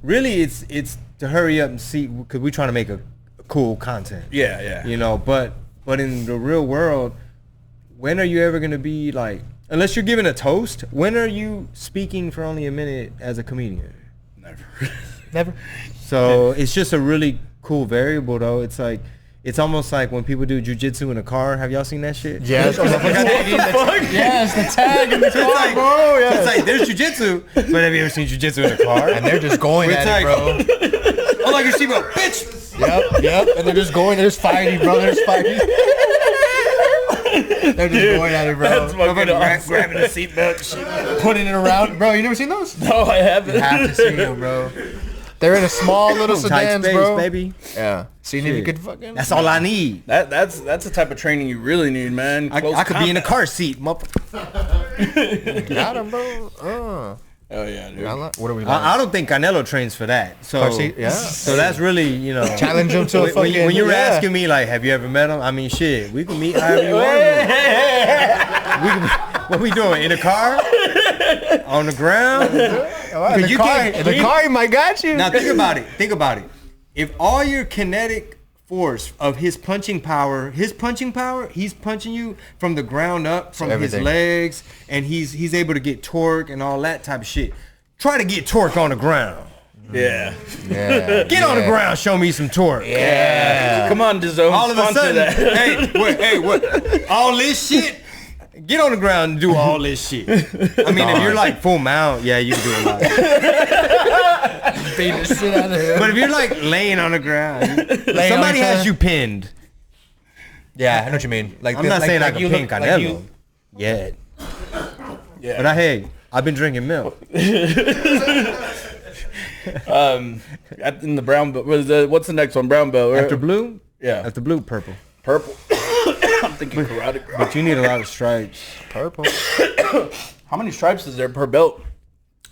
really it's to hurry up and see, because we're trying to make a cool content. yeah, yeah. You know, but in the real world, when are you ever going to be like, unless you're giving a toast, when are you speaking for only a minute as a comedian? Never. Never. So it's just a really cool variable though. It's like, it's almost like when people do jujitsu in a car. Have y'all seen that shit? Yes. Yes, the tag in the car, like, bro. Yeah. It's like, there's jujitsu, but have you ever seen jujitsu in a car? And they're just going It's at like, it, bro. oh, like your seatbelt, bitch! Yep. And they're just going, they're just fighting, bro. They're just fighting. They're just going at it, bro. That's fucking awesome. Grabbing the seatbelt, putting it around. Bro, you never seen those? No, I haven't. You have to see them, bro. They're in a small little Tight sedans, space, bro. baby. Yeah. Seeing if you Shit. could fucking. That's all I need. That's the type of training you really need, man. I Close could be in a combat. car seat, motherfucker. Got him, bro. Oh yeah, dude. What are we? I don't think Canelo trains for that. So, Car seat, yeah. So that's really, you know. Challenge him to a when you fucking- were yeah. asking me, like, have you ever met him? I mean, shit, we can meet however you want. What we doing? In a car? On the ground? In the You car, can't- in the car, he might got you. Now think about it. Think about it. If all your kinetic force of his punching power, he's punching you from the ground up, from his everything. legs, and he's able to get torque and all that type of shit. Try to get torque on the ground. Yeah. Yeah. Get on the ground, show me some torque. Yeah. Come on, DAZN. All of a sponsor sudden, that. what? All this shit. Get on the ground and do all this shit. I mean, if you're like full mount, yeah, you can do a lot. Beat the shit out of him. But if you're like laying on the ground, Laying on somebody each has other. you pinned. Yeah, I know what you mean. Like I'm this, not saying I like can you pin look- Canelo like you- yet, Yeah. but hey, I've been drinking milk. In the brown belt. What's the next one? Brown belt. Right? After blue, Yeah. after blue, purple. Purple. I'm thinking karate. But you need a lot of stripes. Purple. How many stripes is there per belt?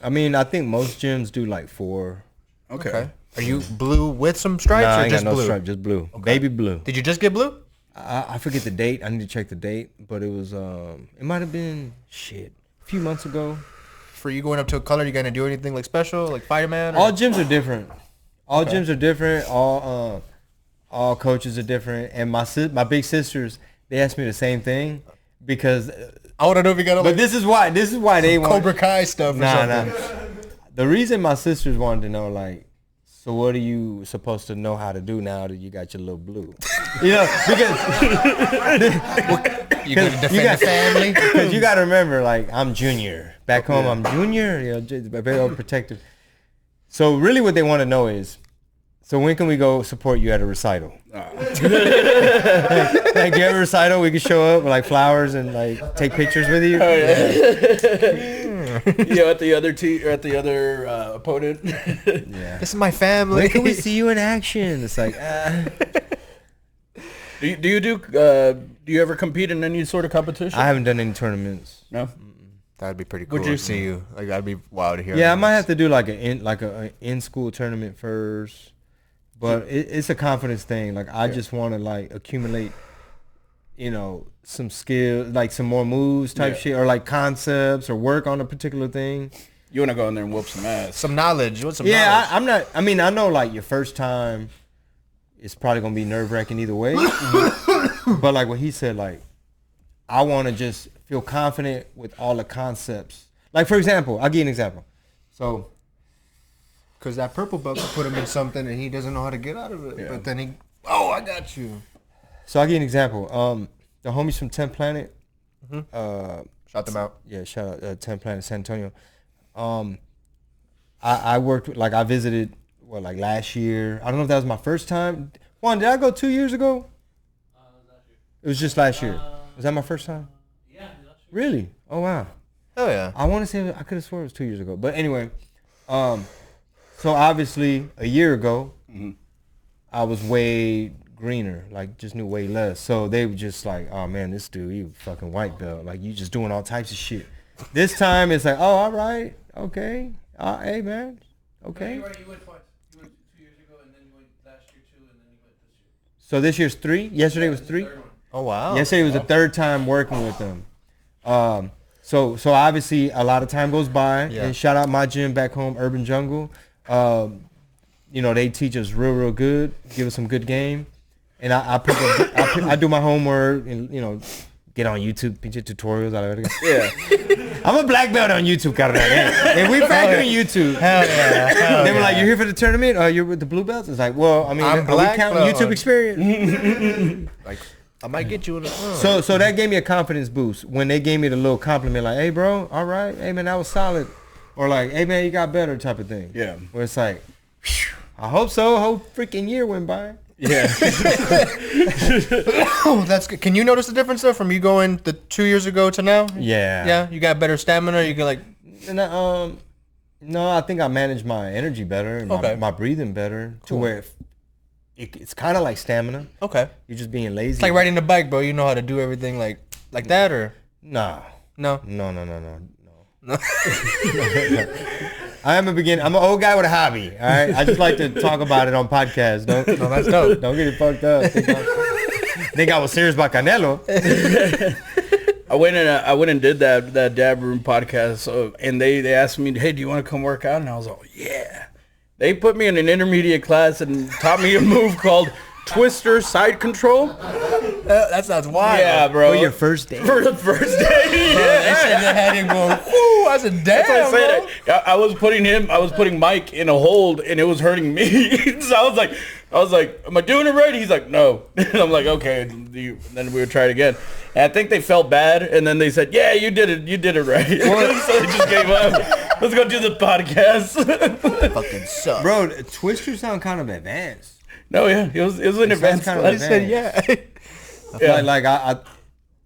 I mean, I think most gyms do like 4. Okay. Are you blue with some stripes Nah, I or ain't just got no blue? stripe, just blue. Baby blue. Did you just get blue? I forget the date. I need to check the date, but it was it might have been a few months ago. For you going up to a color, you gonna do anything like special, like Fireman? All gyms are different. All gyms are different. all coaches are different, and my big sisters, they asked me the same thing because. I want to know if you got. But this is why they want Cobra Kai stuff. Or something. The reason my sisters wanted to know, like, so what are you supposed to know how to do now that you got your little blue? You know, because you got to defend the family. Because you got to remember, like, I'm junior. Back home, I'm junior. You know, very overprotective. So really what they want to know is, so when can we go support you at a recital? Like, you have a recital, we can show up with, like, flowers and, like, take pictures with you. Oh, yeah. At the other opponent. Yeah. This is my family. When can we see you in action? It's like, Do you ever compete in any sort of competition? I haven't done any tournaments. No. That'd be pretty cool. Would you to see you? Like, that'd be wild to hear. Yeah, I might have to do like a in-school tournament first, but it's a confidence thing. Like, I just want to, like, accumulate, some skill, like some more moves type shit, or like concepts, or work on a particular thing. You want to go in there and whoop some ass. Some knowledge. You want some Yeah, knowledge? I'm not. I mean, I know, like, your first time, it's probably gonna be nerve-wracking either way. But like what he said, like, I want to just feel confident with all the concepts. Like, for example, I'll give you an example. So, Because that purple belt could put him in something and he doesn't know how to get out of it. Yeah. But then I got you. so I'll give you an example. The homies from 10 Planet. Shout them out. Yeah, shout out 10 Planet San Antonio. I worked with, like, I visited last year. I don't know if that was my first time. Juan, did I go 2 years ago? It was just last year. Was that my first time? Yeah, last year. Really? Oh wow. Oh yeah. I want to say, I could have sworn it was 2 years ago. But anyway, so obviously a year ago, I was way greener, like, just knew way less. So they were just like, oh man, this dude, you fucking white belt. Like, you just doing all types of shit. This time it's like, oh, all right, okay. Hey man, okay. No, you went twice. You went 2 years ago, and then you went last year too, and then you went this year. So this year's 3? Yesterday was 3? Third one. Oh wow. Yesterday was the third time working with them. So obviously a lot of time goes by. Yeah. And shout out my gym back home, Urban Jungle. They teach us real good, give us some good game. And I do my homework and, get on YouTube, pinche tutorials. Yeah. I'm a black belt on YouTube, carnal. And we back on YouTube. Hell yeah. They were like, you're here for the tournament? You're with the blue belts? It's like, well, I mean, I'm are we black counting belt. YouTube experience? Like, I might get you in the So that gave me a confidence boost when they gave me the little compliment, like, hey bro, all right, hey man, that was solid, or like, hey man, you got better, type of thing. Yeah. Where it's like, I hope so. A whole freaking year went by. Yeah. Oh, that's good. Can you notice the difference though from you going the 2 years ago to now? Yeah. Yeah, you got better stamina. You can like. And no, I think I managed my energy better, and Okay. my breathing better, to Cool. where it's kind of like stamina. Okay. You're just being lazy. It's like riding a bike, bro. You know how to do everything like that, or No. no? No. I'm an old guy with a hobby. All right, I just like to talk about it on podcasts. No, that's dope. Don't get it fucked up. Think I was serious about Canelo. I went and did that Dab Room podcast, and they asked me, hey, do you want to come work out? And I was like, yeah. They put me in an intermediate class and taught me a move called Twister Side Control. That sounds wild. Yeah, bro. For your first day. For the first day. They said they had him go. Whoo! I said, damn, That's what I bro. said. I was putting Mike in a hold, and it was hurting me. So I was like, am I doing it right? He's like, no. And I'm like, okay. Then we would try it again. And I think they felt bad, and then they said, yeah, you did it right. So they just gave up. Let's go do the podcast. Fucking suck. Bro, Twister sound kind of advanced. No, yeah, it was an advanced kind of class. I said, yeah. Yeah. Like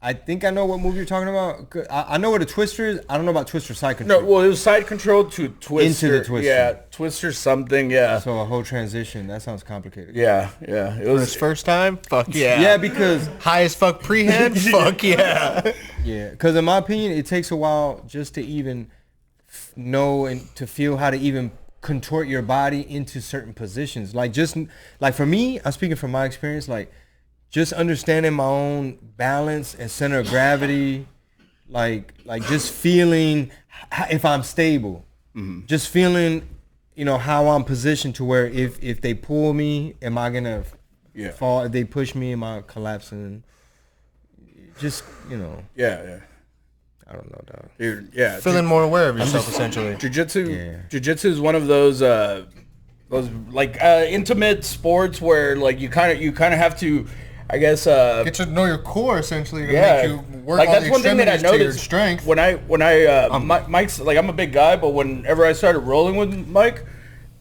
I think I know what move you're talking about. I know what a Twister is. I don't know about Twister side control. No, well, it was side control to Twister. Into the Twister. Yeah, Twister something, yeah. So a whole transition. That sounds complicated. Yeah. It For was his first time? Fuck yeah. Yeah, because High as fuck pre-hand? Fuck yeah. in my opinion, it takes a while just to even know and to feel how to even contort your body into certain positions. Like for me, I'm speaking from my experience, like just understanding my own balance and center of gravity, like just feeling if I'm stable, just feeling, how I'm positioned to where if they pull me, am I gonna fall, if they push me, am I collapsing? Just, you know. Yeah. I don't know, dog. Dude, yeah. Feeling more aware of yourself, essentially. Jiu-jitsu is one of those like intimate sports where like you kind of have to, I guess, get to know your core essentially to make you work like all that's the one thing that I extremities to your noticed. strength. When Mike's like, I'm a big guy, but whenever I started rolling with Mike,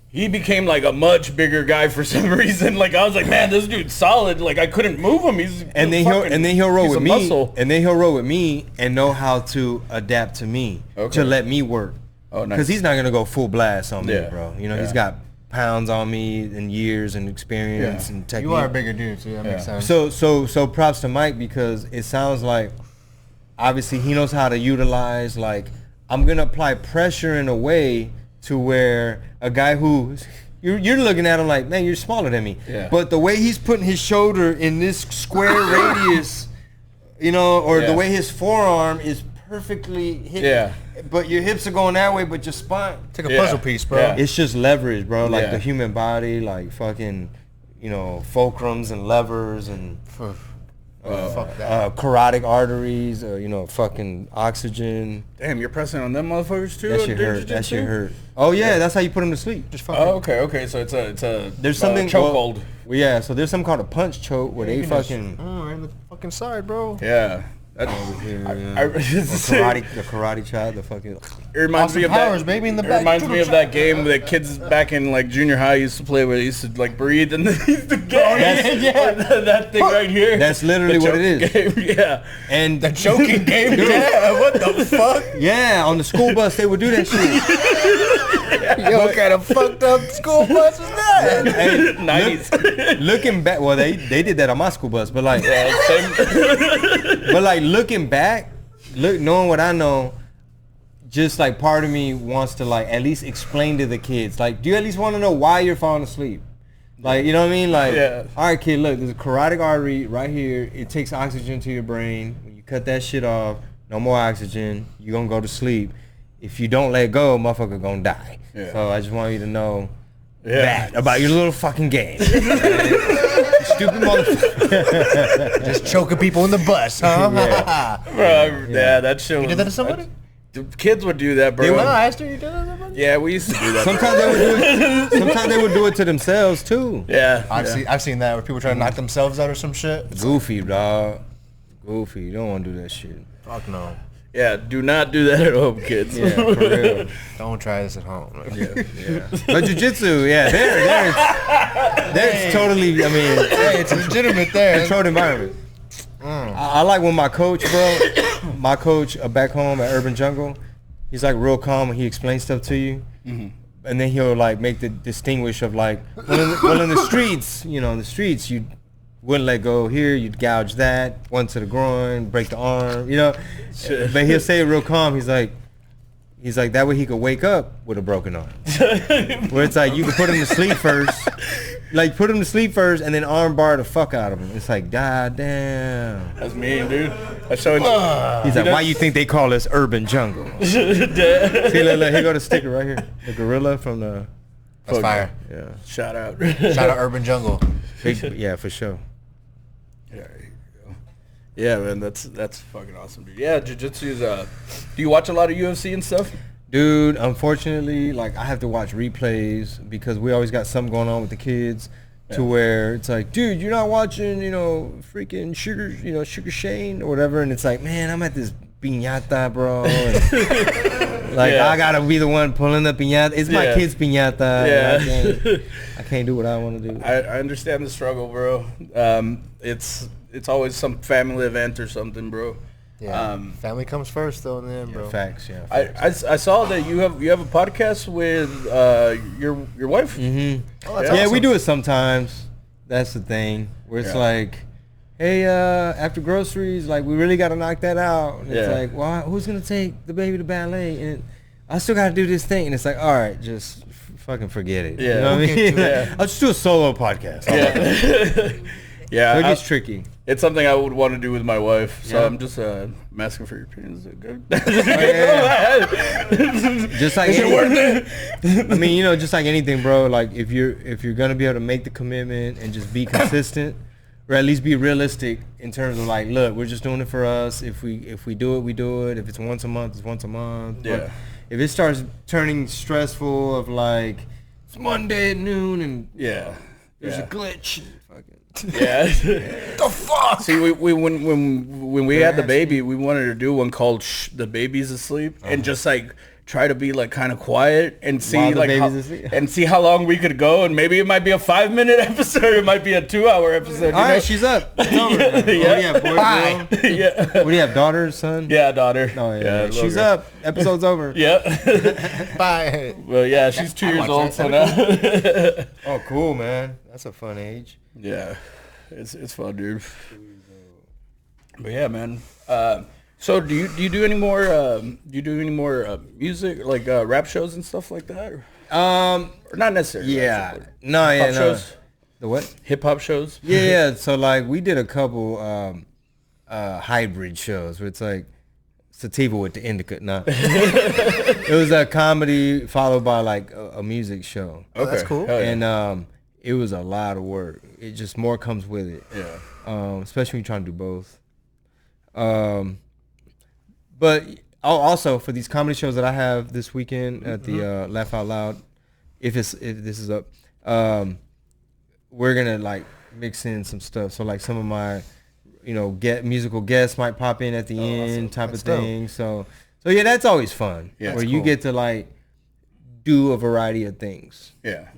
he became like a much bigger guy for some reason. Like I was like, man, this dude's solid. Like I couldn't move him. And then he'll roll with me. Muscle. And then he'll roll with me and know how to adapt to me to let me work. Oh, nice. Because he's not gonna go full blast on me, Yeah. bro. You know, he's got pounds on me and years and experience and technique. You are a bigger dude, so that makes sense. So props to Mike, because it sounds like obviously he knows how to utilize, like, I'm gonna apply pressure in a way to where a guy who you're looking at him like, man, you're smaller than me. Yeah. But the way he's putting his shoulder in this square radius, you know, or the way his forearm is perfectly hit. Yeah. But your hips are going that way, but your spine. It's like a puzzle piece, bro. Yeah. It's just leverage, bro. Like Yeah. the human body, like fucking, you know, fulcrums and levers and Fuck that. carotid arteries, you know, fucking oxygen. Damn, you're pressing on them motherfuckers too. That shit hurt. That shit hurt. Oh yeah, that's how you put them to sleep. Just fucking. Oh, okay. So it's a There's something chokehold. Well, yeah. So there's something called a punch choke where they fucking. Right in the fucking side, bro. Yeah. That's, The karate chop, the fucking. It reminds Austin me of Powers, that. baby, in the It back. reminds me of that game that kids back in like junior high used to play where they used to like breathe and then used to go. That thing right here. That's literally what it is. Game. Yeah. And The choking game. Yeah, what the fuck? yeah, on the school bus they would do that shit. Yo, what kind of fucked up school bus is that? Hey, 90s. looking back, well, they did that on my school bus, but like, Same. but like looking back, knowing what I know, just like part of me wants to like at least explain to the kids, like, do you at least want to know why you're falling asleep? Like, you know what I mean? Like, all right, kid, look, there's a carotid artery right here. It takes oxygen to your brain. When you cut that shit off, no more oxygen. You're gonna go to sleep. If you don't let go, motherfucker gonna die. Yeah. So I just want you to know that about your little fucking game. Stupid motherfucker. Just choking people in the bus, huh? Bro, yeah, that show. You did that to somebody? The kids would do that, bro. No, I asked her, you did that to somebody? Yeah, we used to do that. Sometimes they would do it to themselves too. Yeah. I've seen that where people try to knock themselves out or some shit. Goofy, dog. Goofy. You don't want to do that shit. Fuck no. Yeah, do not do that at home, kids. Yeah, for real. Don't try this at home. Yeah. But jiu-jitsu, yeah, there's totally, I mean, Hey, it's legitimate there. controlled environment. I like when my coach back home at Urban Jungle, he's like real calm when he explains stuff to you. And then he'll like make the distinguish of like, well in the streets, you know, in the streets, you wouldn't let go here, you'd gouge that, one to the groin, break the arm, you know. But he'll say it real calm. He's like, that way he could wake up with a broken arm. Where it's like, you can put him to sleep first. Like, put him to sleep first and then arm bar the fuck out of him. It's like, god damn. That's mean, dude. I showed He's like, why you think they call us Urban Jungle? See, look, here go the sticker right here. The gorilla from the... That's fire. Yeah. Shout out. Shout out Urban Jungle. Yeah, for sure. There you go. Yeah, man, that's fucking awesome, dude. Yeah, jiu-jitsu is do you watch a lot of UFC and stuff? Dude, unfortunately, like, I have to watch replays because we always got something going on with the kids to where it's like, dude, you're not watching, you know, freaking Sugar Shane or whatever. And it's like, man, I'm at this piñata, bro. And, like, I gotta be the one pulling the piñata. It's my kid's piñata. Yeah. I can't do what I want to do. I understand the struggle, bro. It's always some family event or something, bro. Yeah. Family comes first, though, and then, bro. Facts, yeah. Facts. I saw that you have a podcast with your wife. Mm-hmm. Oh, that's Yeah, awesome. we do it sometimes. That's the thing. Where it's like, hey, after groceries, like, we really got to knock that out. And it's like, well, who's going to take the baby to ballet? And I still got to do this thing. And it's like, all right, just fucking forget it. Yeah. You know what I We'll mean? get to I'll just do a solo podcast. Yeah. Yeah. It gets tricky. It's something I would want to do with my wife, so Yeah. I'm just I'm asking for your opinion. Is it good? just like Is it worth it? I mean, just like anything, bro. Like if you're gonna be able to make the commitment and just be consistent, or at least be realistic in terms of like, look, we're just doing it for us. If we do it, we do it. If it's once a month, it's once a month. Yeah. But if it starts turning stressful of like it's Monday at noon and Yeah. there's Yeah. a glitch. Yeah. The fuck? See, we when we had the baby, we wanted to do one called "The Baby's Asleep" and just like try to be like kind of quiet and see While the like baby's asleep. and see how long we could go, and maybe it might be a 5-minute episode, it might be a 2-hour episode. All right, she's up. It's over. Yeah, What do you have, boy, Bye. girl? yeah, What do you have, daughter, son? yeah, daughter. Oh, yeah. little She's girl. up. Episode's over. Yeah. Bye. Well, yeah, she's 2 years watch old, that. so now. Oh, cool, man. That's a fun age. Yeah, it's fun, dude. But yeah, man. So do you do any more music like rap shows and stuff like that, or not necessarily? Yeah. rap shows, No, but yeah, hip-hop no. shows, The what? hip hop shows. Yeah, so like we did a couple hybrid shows where it's like sativa with the indica. Nah. It was a comedy followed by like a music show. Okay, that's cool. hell yeah. And it was a lot of work. It just more comes with it. Yeah. Especially when you're trying to do both. But also for these comedy shows that I have this weekend at the Laugh Out Loud, if this is up, we're gonna like mix in some stuff. So like some of my, musical guests might pop in at the end, type of thing. So yeah, that's always fun. Yeah, where it's you cool. get to like do a variety of things. Yeah.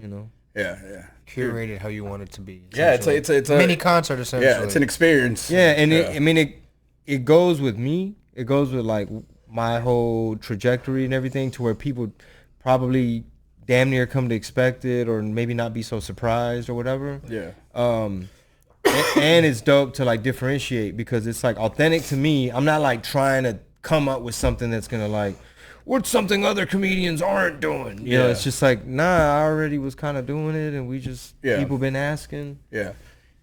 Yeah. Yeah. Curated how you want it to be. Yeah, it's a mini concert essentially. Yeah, it's an experience. Yeah, and it goes with me. It goes with like my whole trajectory and everything to where people probably damn near come to expect it or maybe not be so surprised or whatever. Yeah. And it's dope to like differentiate because it's like authentic to me. I'm not like trying to come up with something that's gonna like what's something other comedians aren't doing. You know, it's just like, nah, I already was kind of doing it and we just people been asking. Yeah.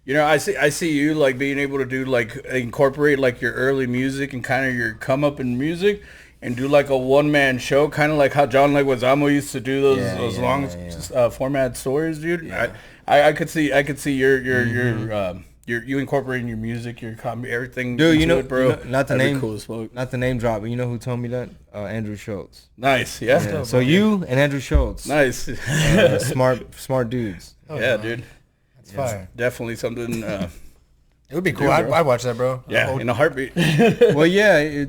I see you like being able to do like incorporate like your early music and kind of your come up in music and do like a one-man show, kind of like how John Leguizamo used to do those long format stories, dude. Yeah. I could see you incorporating your music, your comedy, everything. Dude, it, bro. Not the That'd be name, cool as fuck. not the name drop, but you know who told me that? Andrew Schultz. Nice, yeah. So you and Andrew Schultz, Nice. smart dudes. Yeah, dude. It's fire. Definitely something. It would be cool. Dude, I'd bro. watch that, bro. Yeah, in a heartbeat. Well, yeah,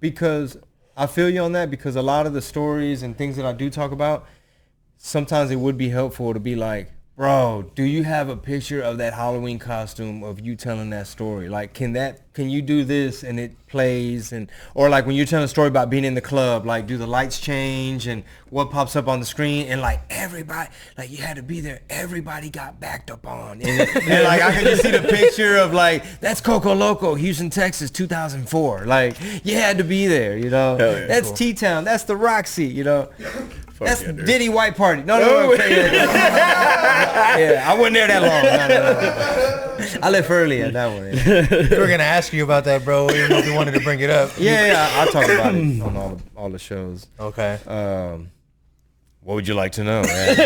because I feel you on that because a lot of the stories and things that I do talk about, sometimes it would be helpful to be like, bro, do you have a picture of that Halloween costume of you telling that story? Like, can you do this and it plays or like when you're telling a story about being in the club, like do the lights change and what pops up on the screen and like everybody, like you had to be there. Everybody got backed up on. And like I can just see the picture of like, that's Coco Loco, Houston, Texas, 2004. Like you had to be there, Yeah, that's cool. T-Town, that's the Roxy, That's yeah, dude. Diddy White Party. No. Yeah, I wasn't there that long. No. I left early at that one. We were gonna ask you about that, bro. Even if you wanted to bring it up. Yeah, I'll talk about it on all the shows. Okay. What would you like to know? Man?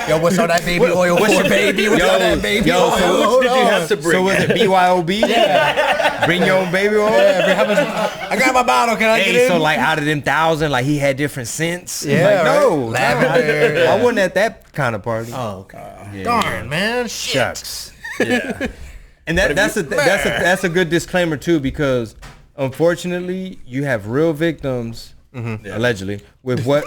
Yo, what's all that baby oil for, baby? What's all that baby oil? How much did you have to bring? So was it BYOB? Yeah. Bring your own baby oil? Yeah, how much? I got my bottle. Can I get Hey, in? so like out of them 1,000, like he had different scents. Yeah, Like, no, right. Lavender. I wasn't at that kind of party. Oh, okay. Darn, man. Shit. Shucks. Yeah. And that's a good disclaimer too, because unfortunately you have real victims, allegedly, with what?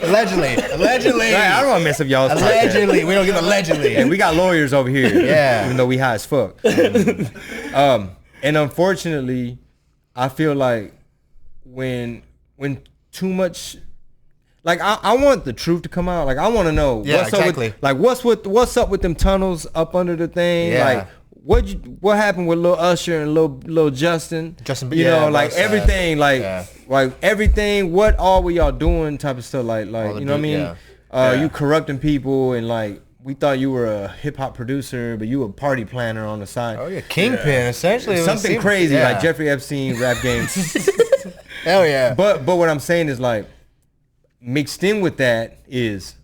Allegedly. Right, I don't want to mess up y'all's podcast. Allegedly. We don't give allegedly. And we got lawyers over here. Yeah. Even though we high as fuck. And unfortunately, I feel like when too much, like I want the truth to come out. Like I want to know what's up with, what's up with them tunnels up under the thing. Yeah. Like what happened with Lil Usher and Lil Justin? Like everything, like everything. What all were y'all doing? Type of stuff. Like you know what I mean? You corrupting people and like. We thought you were a hip hop producer, but you were a party planner on the side. Oh yeah, kingpin essentially. Something crazy like Jeffrey Epstein rap game. Hell yeah. But what I'm saying is like mixed in with that is,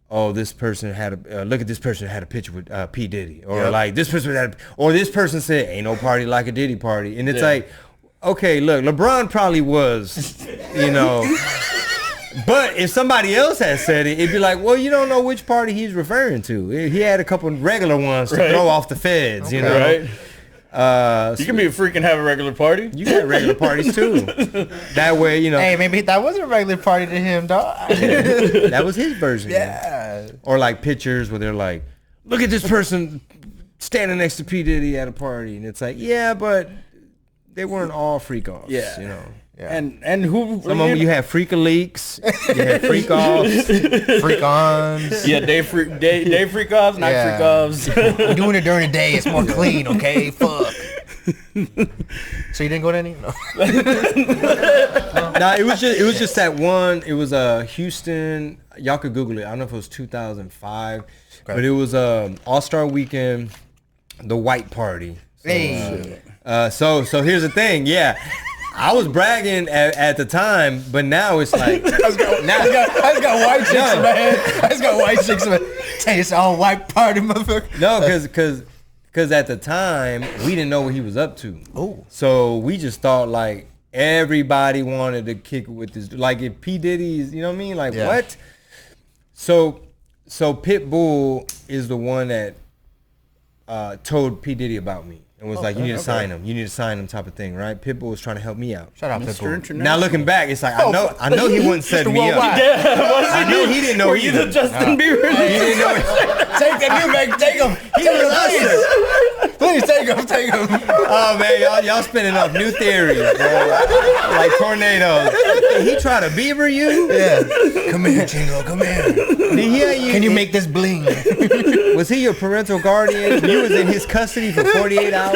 oh, this person had a look at this person had a picture with P Diddy, or like this person had, or this person said ain't no party like a Diddy party, and it's like, okay, look, LeBron probably was, you know, but if somebody else had said it, it'd be like, well, you don't know which party he's referring to. He had a couple regular ones to throw off the feds, you know. Right. You can be a freak and have a regular party. You got regular parties too. That way, you know. Hey, maybe that was a regular party to him, dog. That was his version. Yeah. Or like pictures where they're like, look at this person standing next to P Diddy at a party, and it's like, yeah, but they weren't all freak offs. Yeah. You know. Yeah. And who? Some of them you have freak leaks, you have freak offs. Freak ons. Yeah, day freak offs, night Yeah. freak offs. We're doing it during the day. It's more clean, okay? Fuck. So you didn't go to any? No. Nah, it was just that one. It was Houston. Y'all could Google it. I don't know if it was 2005, but it was All-Star Weekend, the White Party. So, Hey. so here's the thing. Yeah, I was bragging at the time, but now it's like I just got white chicks in my head. I just got white chicks in my head. Hey, it's all white party, motherfucker. no, because at the time we didn't know what he was up to. Oh. So we just thought like everybody wanted to kick it with this. Like if P Diddy's, you know what I mean? Like what? So Pitbull is the one that told P Diddy about me. And was like, you need to sign him. You need to sign him type of thing, right? Pitbull was trying to help me out. Shout out, Mr. Pitbull. International. Now looking back, it's like, I know he wouldn't set me up. I know he didn't know Were you either. the Justin Bieber? He didn't know. Take that new man. Take him. He was us. Please take him. Take him. Oh man, y'all spinning up new theories, bro. Like tornadoes. Did he try to Bieber you? Yeah. Come here, Chingo. Come here. Did he have you? Can you make this bling? Was he your parental guardian? You was in his custody for 48 hours.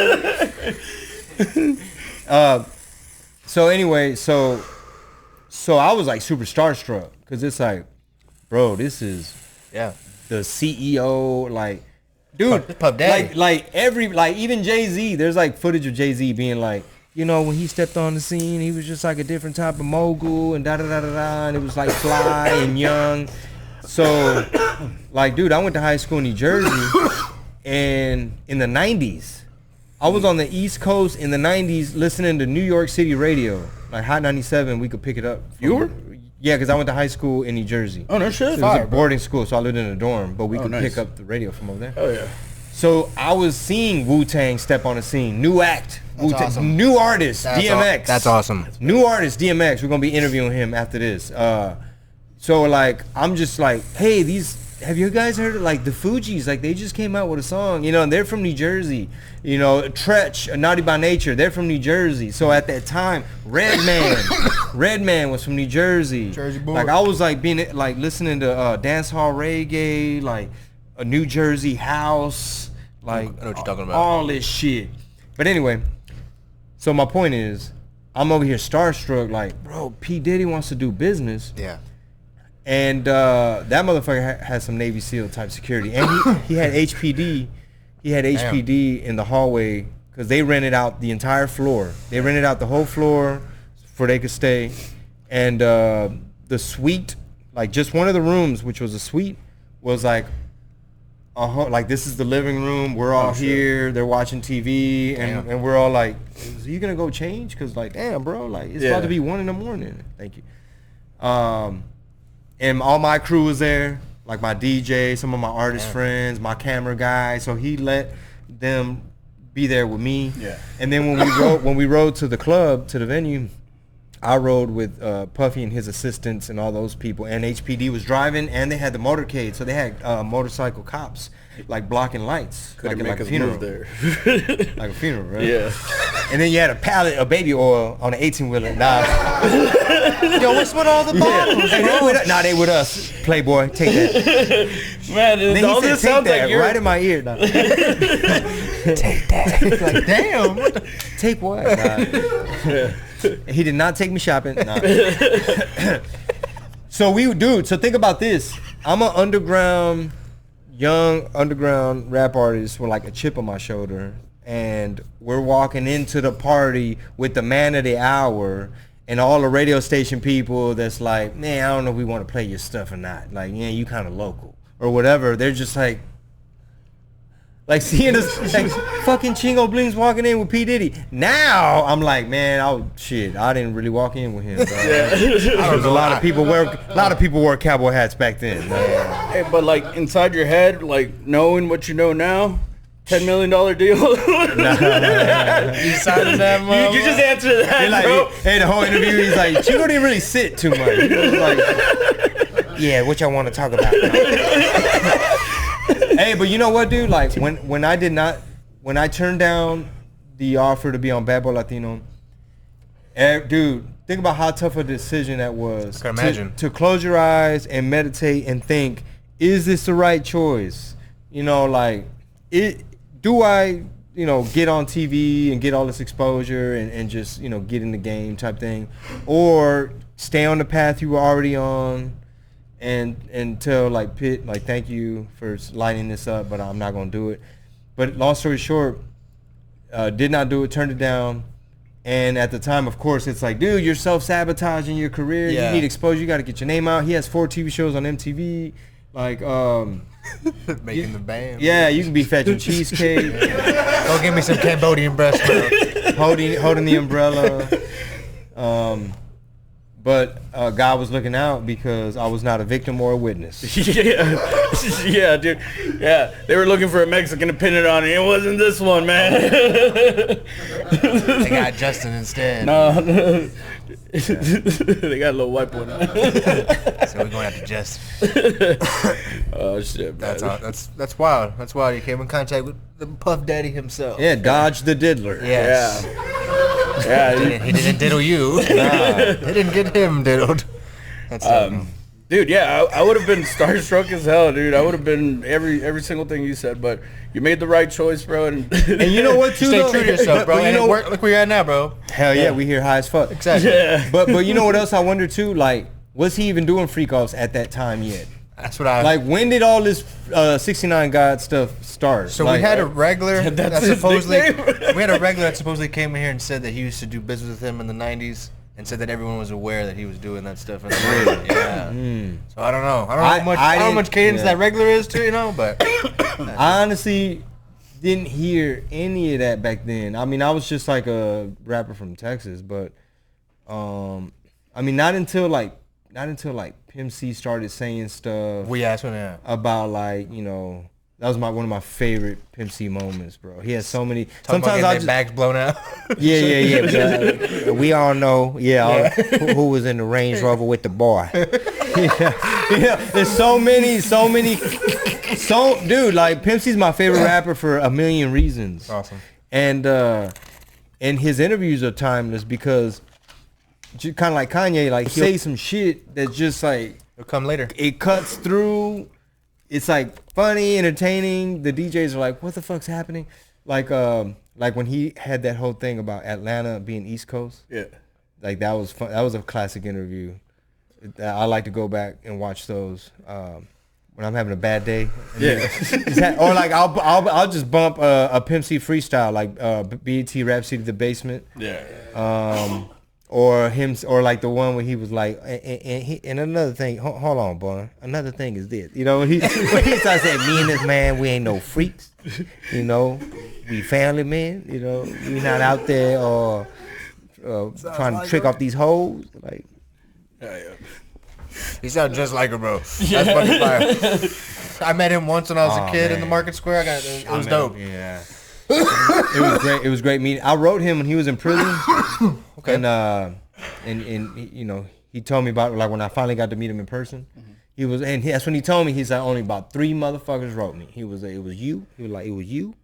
So anyway, so I was like super starstruck because it's like, bro, this is Yeah. the CEO, like, dude, Puff Daddy. like even Jay-Z, there's like footage of Jay-Z being like, you know, when he stepped on the scene, he was just like a different type of mogul and da-da-da-da-da, and it was like fly and young. So, like, dude, I went to high school in New Jersey, and in the 90s, I was on the East Coast in the 90s listening to New York City radio, like Hot 97, we could pick it up. You were? Yeah, because I went to high school in New Jersey. Oh, no shit. It was a boarding school, so I lived in a dorm, but we could nice. pick up the radio from over there. Oh, yeah. So I was seeing Wu-Tang step on the scene. New act. Wu-Tang. awesome. New artist, DMX. That's awesome. New artist, DMX. We're going to be interviewing him after this. So, like, I'm just like, hey, have you guys heard of, like, the Fugees? Like, they just came out with a song, you know, and they're from New Jersey. You know, Tretch, Naughty by Nature, they're from New Jersey. So at that time, Redman was from New Jersey. Jersey boy. Like, I was, like, listening to dance hall reggae, like, a New Jersey house, like, I know what you're talking about. all this shit. But anyway, so my point is, I'm over here starstruck, like, bro, P. Diddy wants to do business. Yeah. And that motherfucker has some Navy SEAL type security. And he had HPD. He had HPD in the hallway because they rented out the entire floor. They rented out the whole floor for they could stay. And the suite, like just one of the rooms, which was a suite, was like, like this is the living room. We're all here. They're watching TV. And we're all like, is he going to go change? Because like, damn, bro, like it's about to be 1 a.m. Thank you. And all my crew was there, like my DJ, some of my artist friends, my camera guy. So he let them be there with me. Yeah. And then when we rode to the club, to the venue, I rode with Puffy and his assistants and all those people. And HPD was driving, and they had the motorcade, so they had motorcycle cops like blocking lights, Couldn't make like a us funeral, move there. like a funeral, right? Yeah. And then you had a pallet of baby oil on an 18-wheeler. Nah. Yo, what's with all the bottles? And they with us. Nah, they with us. Playboy, take that. Man, And then all he this said, take sounds that like you're... right in my ear. Nah. Take that. Like, damn. What the- Take what? Nah. He did not take me shopping. Nah. So think about this. I'm an young underground rap artist with like a chip on my shoulder, and we're walking into the party with the man of the hour, and all the radio station people that's like, man, I don't know if we want to play your stuff or not. Like, yeah, you kind of local or whatever. They're just like seeing us, like fucking Chingo Bling's walking in with P Diddy. Now I'm like, man, I didn't really walk in with him. Bro. There's a lot of people wore cowboy hats back then. Hey, but like inside your head, like knowing what you know now, $10 million deal. You signed that, You just answered that, Like, bro. hey, the whole interview, he's like, Chingo didn't really sit too much. He was like, yeah, what y'all want to talk about? Hey, but you know what, dude? Like when I turned down the offer to be on Bad Boy Latino, dude, think about how tough a decision that was. I can imagine. To close your eyes and meditate and think, is this the right choice? You know, like, do I, you know, get on TV and get all this exposure and just, you know, get in the game type thing, or stay on the path you were already on? And tell like Pitt, like, thank you for lighting this up, but I'm not gonna do it. But long story short, did not do it, turned it down. And at the time, of course, it's like, dude, you're self-sabotaging your career. Yeah. You need exposure. You got to get your name out. He has 4 TV shows on MTV. Like, Making the band. yeah, you can be fetching cheesecake, Go give me some Cambodian breast milk. holding the umbrella. But God was looking out because I was not a victim or a witness. Yeah, dude. Yeah, they were looking for a Mexican to pin it on, and it wasn't this one, man. They got Justin instead. No. They got a little white boy now. So we're going after Justin. Oh shit, man. That's wild. That's wild. He came in contact with the Puff Daddy himself. Yeah, Dodge the Diddler. Yes. Yeah, He didn't diddle you. They didn't get him diddled. That's dude. Yeah, I would have been starstruck as hell, dude. I would have been every single thing you said, but you made the right choice, bro. And And you know what, too? Stay though? true to yourself, bro. But And it worked. Look where you're at now, bro. Hell yeah, we here high as fuck. Exactly. yeah, But you know what else I wonder too? Like, was he even doing freak offs at that time yet? That's what I Like, when did all this 69 God stuff start? So like, we had a regular That's that his supposedly nickname? we had a regular that supposedly came in here and said that he used to do business with him in the '90s and said that everyone was aware that he was doing that stuff. In the yeah. So I don't know. I don't know how much cadence that regular is too, you know. But I honestly didn't hear any of that back then. I mean, I was just like a rapper from Texas, but I mean, not until like Pimp C started saying stuff about, like, you know, that was one of my favorite Pimp C moments, bro. He has so many. Sometimes I just bags blown out. yeah. But, we all know, who was in the Range Rover with the boy. yeah. There's so many. Dude, like, Pimp C's my favorite rapper for a million reasons. Awesome. And his interviews are timeless because, kind of like Kanye, like, he'll say some shit that's just like, It'll come later. it cuts through. It's like funny, entertaining. The DJs are like, what the fuck's happening? Like when he had that whole thing about Atlanta being East Coast. yeah. Like, that was fun. That was a classic interview. I like to go back and watch those when I'm having a bad day. Yeah. Or like I'll just bump a Pimp C freestyle, like BET Rhapsody The Basement. Yeah. Or like the one where he was like, and another thing, hold on, boy. Another thing is this, you know, when he starts saying, me and this man, we ain't no freaks, you know, we family men, you know, we not out there trying to trick off these hoes, like. Yeah. He sounds just like her, bro. That's fucking fire. I met him once when I was a kid in the Market Square. It was dope. Yeah. It was great. It was great meeting. I wrote him when he was in prison. Okay. And you know, he told me about, like, when I finally got to meet him in person. That's when he told me, he's like, only about 3 motherfuckers wrote me. It was you. He was like, it was you,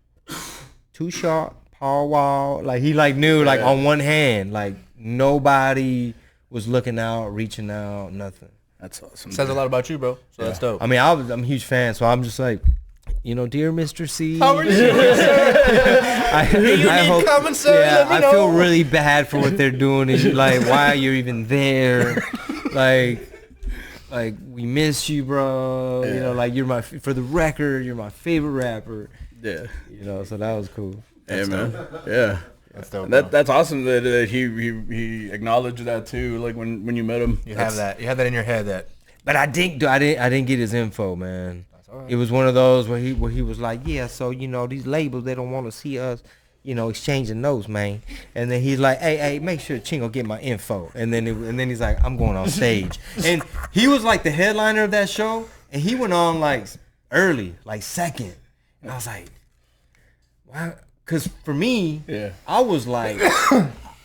Too Short, Paul Wall. Like, he like knew, like, on one hand, like, nobody was looking out, reaching out, nothing. That's awesome. Says a lot about you, bro. So that's dope. I mean, I'm a huge fan, so I'm just like, you know, dear Mr. C. How are you? I hope. Comment, sir? Yeah, Let me know. I feel really bad for what they're doing. And like, why are you even there? Like we miss you, bro. Yeah. You know, like, for the record, you're my favorite rapper. Yeah. You know, so that was cool. Hey, man. Yeah. That's dope. And that's awesome that he acknowledged that too. Like when you met him, You have that in your head that. But I didn't get his info, man. Right. It was one of those where he was like, yeah, so these labels, they don't want to see us, exchanging notes, man. And then he's like, hey, make sure Chingo get my info. And then he's like, I'm going on stage. And he was like the headliner of that show, and he went on like early, like second. And I was like, why? Because for me, I was like,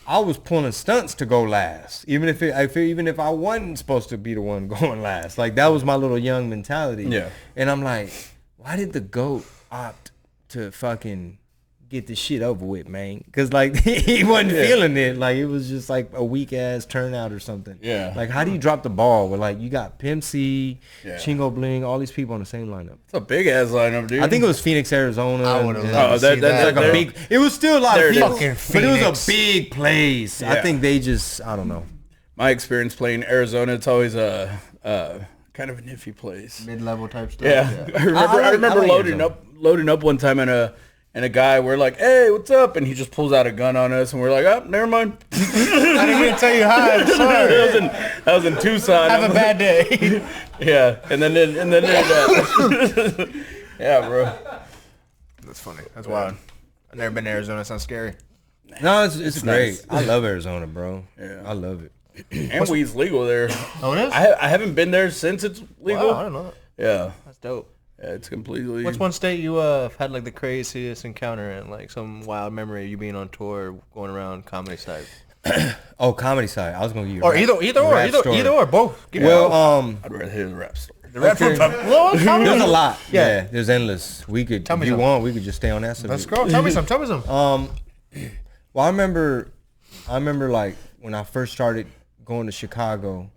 I was pulling stunts to go last, even if I wasn't supposed to be the one going last. Like that was my little young mentality. Yeah. And I'm like, why did the GOAT opt to fucking get this shit over with, man? Because like he wasn't feeling it. Like it was just like a weak ass turnout or something. Yeah. Like how do you drop the ball with like you got Pimp C, Yeah. Chingo Bling, all these people on the same lineup? It's a big ass lineup, dude. I think it was Phoenix, Arizona. I would've and- loved to see that. like a big. It was still a lot of There it people, is. but it was Phoenix. a big place. I Yeah. think they just, I don't know. my experience playing Arizona. It's always a kind of an iffy place. Mid-level type stuff. Yeah, I I remember like loading up one time and a guy, we're like, hey, what's up? And he just pulls out a gun on us, and we're like, oh, never mind. I didn't even tell you hi. I'm sorry. that was in Tucson. Have a bad day. Yeah, and then yeah, bro. That's funny. That's wild. I've never been to Arizona. It sounds scary. No, it's great. nice. I love Arizona, bro. Yeah. I love it. And weed's legal there. Oh, it is? I haven't been there since it's legal. Wow, I don't know that. Yeah. That's dope. Yeah, it's completely. What's one state you had like the craziest encounter in? Like some wild memory of you being on tour, going around comedy side? Oh, comedy side. I was gonna give you. Or rap story. either or both. Give me Well, I'd rather hear the rap story. the rap okay. Well, comedy. There's a lot. Yeah. Yeah, there's endless. We could, Tell me if you some. want, we could just stay on that subject. Let's go. Tell me some. Tell me some. Well, I remember like when I first started going to Chicago,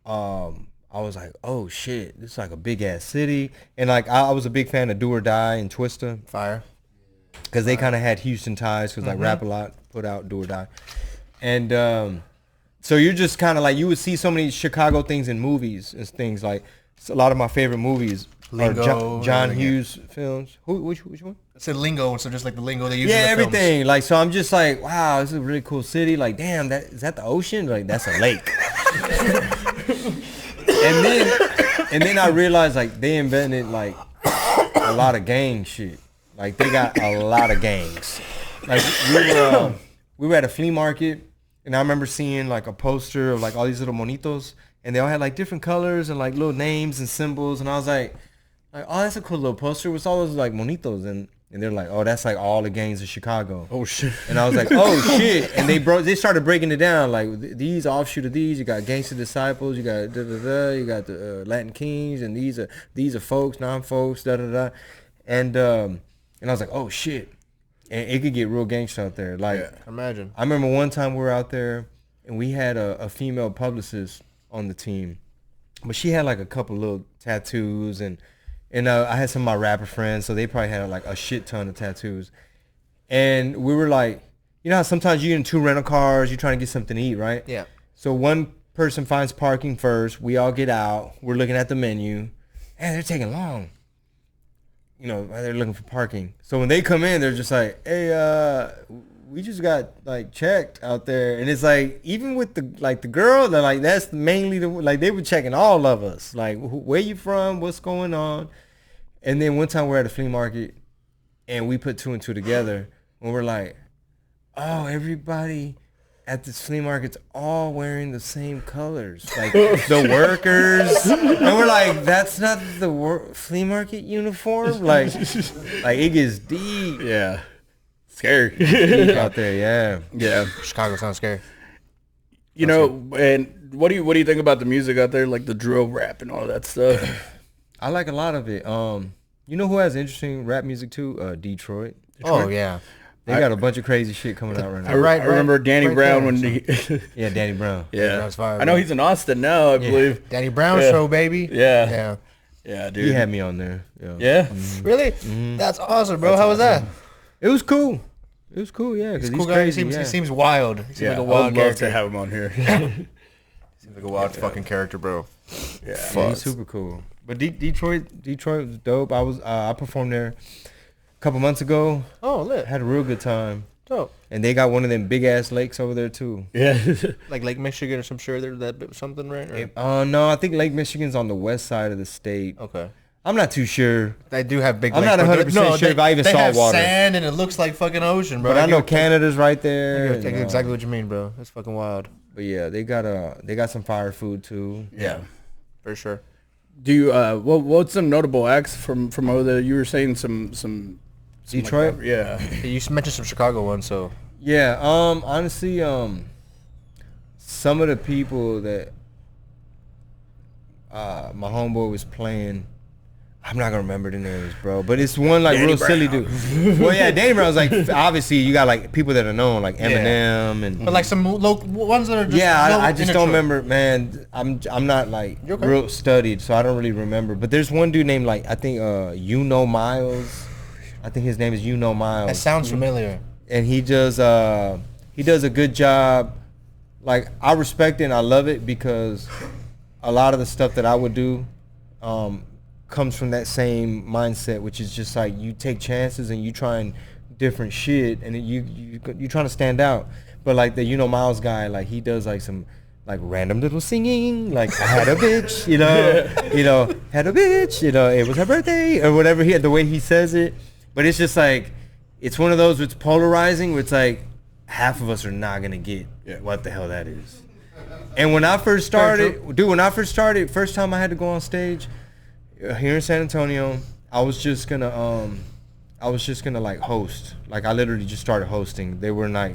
I was like, oh shit, this is like a big ass city. And like I was a big fan of Do or Die and Twista Fire. because they kind of had Houston ties because like Rap a Lot put out Do or Die. And so you're just kind of like, you would see so many Chicago things in movies and things like, a lot of my favorite movies are Lingo, John everything, Hughes films. Which one? I said lingo, so just like the lingo they use Yeah, in the everything. Like, so I'm just like, wow, this is a really cool city. Like, damn, is that the ocean? Like, that's a lake. and then I realized like they invented like a lot of gang shit. Like they got a lot of gangs. Like we were at a flea market, and I remember seeing like a poster of like all these little monitos, and they all had like different colors and like little names and symbols, and I was like, oh, that's a cool little poster with all those like monitos, and they're like, oh, that's like all the gangs of Chicago. Oh shit. And I was like, oh shit. And they started breaking it down. Like these offshoot of these, you got Gangster Disciples, you got you got the Latin Kings, and these are folks, non-folks, And I was like, oh shit. And it could get real gangster out there. Like Imagine. I remember one time we were out there and we had a female publicist on the team. But she had like a couple little tattoos and I had some of my rapper friends, so they probably had like a shit ton of tattoos. And we were like, you know how sometimes you're in two rental cars, you're trying to get something to eat, right? Yeah. So one person finds parking first, we all get out, we're looking at the menu, and they're taking long. You know, they're looking for parking. So when they come in, they're just like, hey, we just got like checked out there. And it's like, even with the girl, they're like, that's mainly like they were checking all of us. Like, where you from? What's going on? And then one time we're at a flea market and we put two and two together and we're like, oh, everybody at this flea market's all wearing the same colors. Like the workers. And we're like, that's not the flea market uniform? Like it gets deep. Yeah. Scary. Deep out there, yeah. Yeah. Chicago sounds scary. You know, and what do you think about the music out there, like the drill rap and all that stuff? I like a lot of it. You know who has interesting rap music too? Detroit. Oh yeah. They got a bunch of crazy shit coming out right now. Right, I remember Danny right Brown there. when he. Yeah, Danny Brown. Yeah. Brown's fire, I know bro. he's in Austin now, I believe. Danny Brown Yeah. show, baby. Yeah. Yeah. Yeah, dude. He had me on there. Yeah. Yeah. Really? That's awesome, bro. How was that? It was cool. It was cool, yeah. Because He's a he's cool guy. crazy. He yeah. seems wild. He seems Yeah. like a I wild would love character. to have him on here. Seems like a wild fucking character, bro. Yeah. Yeah, he's super cool. But Detroit was dope. I performed there a couple months ago. Oh, lit. Had a real good time. Dope. And they got one of them big ass lakes over there too. Yeah. Like Lake Michigan or some sure there's that something, right? No, I think Lake Michigan's on the west side of the state. Okay. I'm not too sure. They do have big I'm lakes. not but 100% sure if I even they saw have water. sand and it looks like fucking ocean, bro. But I know get- Canada's right there. I and, get exactly what you mean, bro. That's fucking wild. But yeah, they got some fire food too. Yeah. For sure. Do you what's some notable acts from over there? You were saying some Detroit? like yeah. You mentioned some Chicago ones, so Yeah, honestly, some of the people that my homeboy was playing, I'm not gonna remember the names, bro. But it's one like Danny real silly Brown. dude. Well, yeah, Danny Brown's like obviously you got like people that are known like Eminem and but like some local ones that are just yeah, low I just in don't Detroit. remember, man. I'm not like You okay? real studied, so I don't really remember. But there's one dude named like I think Miles. I think his name is Miles. That sounds familiar. And he does a good job. Like I respect it and I love it because a lot of the stuff that I would do comes from that same mindset, which is just like you take chances and you trying different shit and you trying to stand out. But like the Miles guy, like he does like some like random little singing, like I had a bitch, had a bitch, it was her birthday or whatever the way he says it. But it's just like it's one of those it's polarizing where it's like half of us are not gonna get what the hell that is. And when I first started, first time I had to go on stage here in San Antonio, I was just gonna like host. Like I literally just started hosting. They were like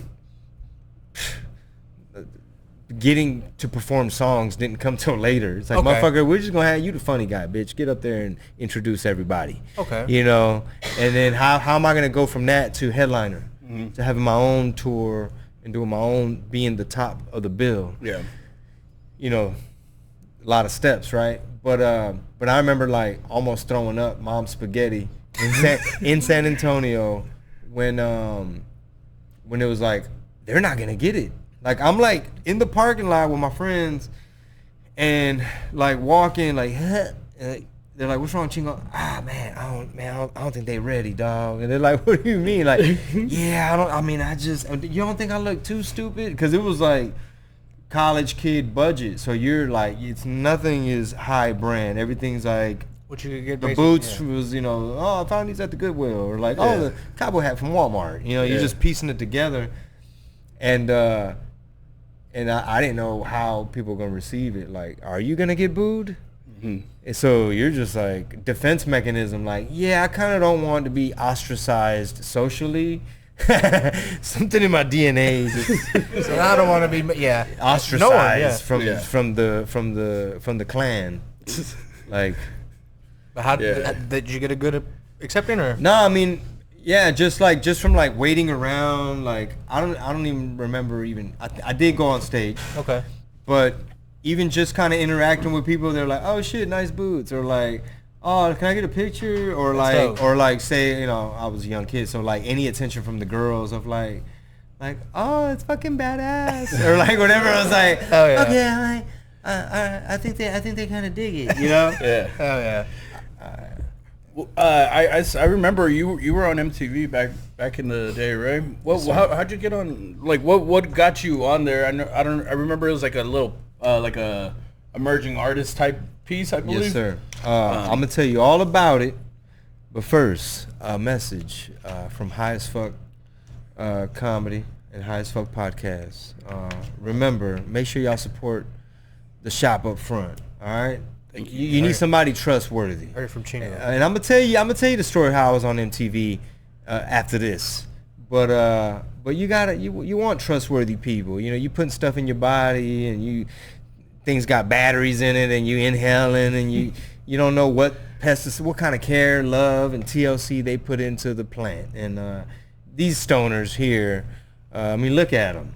getting to perform songs didn't come till later. It's like, Okay. motherfucker, we're just gonna have you the funny guy, bitch. Get up there and introduce everybody. Okay. And then how am I gonna go from that to headliner, to having my own tour and doing my own, being the top of the bill? Yeah. A lot of steps, right? But I remember like almost throwing up mom's spaghetti in San Antonio when it was like they're not gonna get it. Like I'm like in the parking lot with my friends and like walking like, huh? And they're like, "What's wrong, Chingo?" Man, I don't think they ready, dog. And they're like, "What do you mean?" Like, yeah, you don't think I look too stupid? Because it was like college kid budget, so you're like nothing is high brand, everything's like What you could get the basic, boots yeah. was I found these at the Goodwill, or like the cowboy hat from Walmart, you're just piecing it together. And I didn't know how people were gonna receive it. Like, are you gonna get booed? And so you're just like defense mechanism, like, I kind of don't want to be ostracized socially. Something in my DNA just So I don't want to be ostracized No one, from the clan. Like, But how did you get a good accepting or? no, I mean, just from like waiting around, like I don't even remember even I did go on stage, Okay. but even just kind of interacting with people, they're like, "Oh shit, nice boots," or like, "Oh, can I get a picture?" Or That's like, dope. say, I was a young kid, so like any attention from the girls of like, "Oh, it's fucking badass," or like whatever. I was like, Oh, yeah. "Okay, I think they kind of dig it," Yeah. Oh yeah. Well, I remember you were on MTV back in the day, right? How'd you get on? Like, what got you on there? I remember it was like a little like a emerging artist type piece, I believe. Yes, sir. I'm gonna tell you all about it, but first, a message from High as Fuck Comedy and High as Fuck Podcast. Remember, make sure y'all support the shop up front. All right. Thank You need somebody trustworthy. Heard it from Chingo. And I'm gonna tell you the story how I was on MTV after this. But you want trustworthy people. You putting stuff in your body and things got batteries in it and you inhaling and you don't know what what kind of care, love, and TLC they put into the plant. And these stoners here, look at them.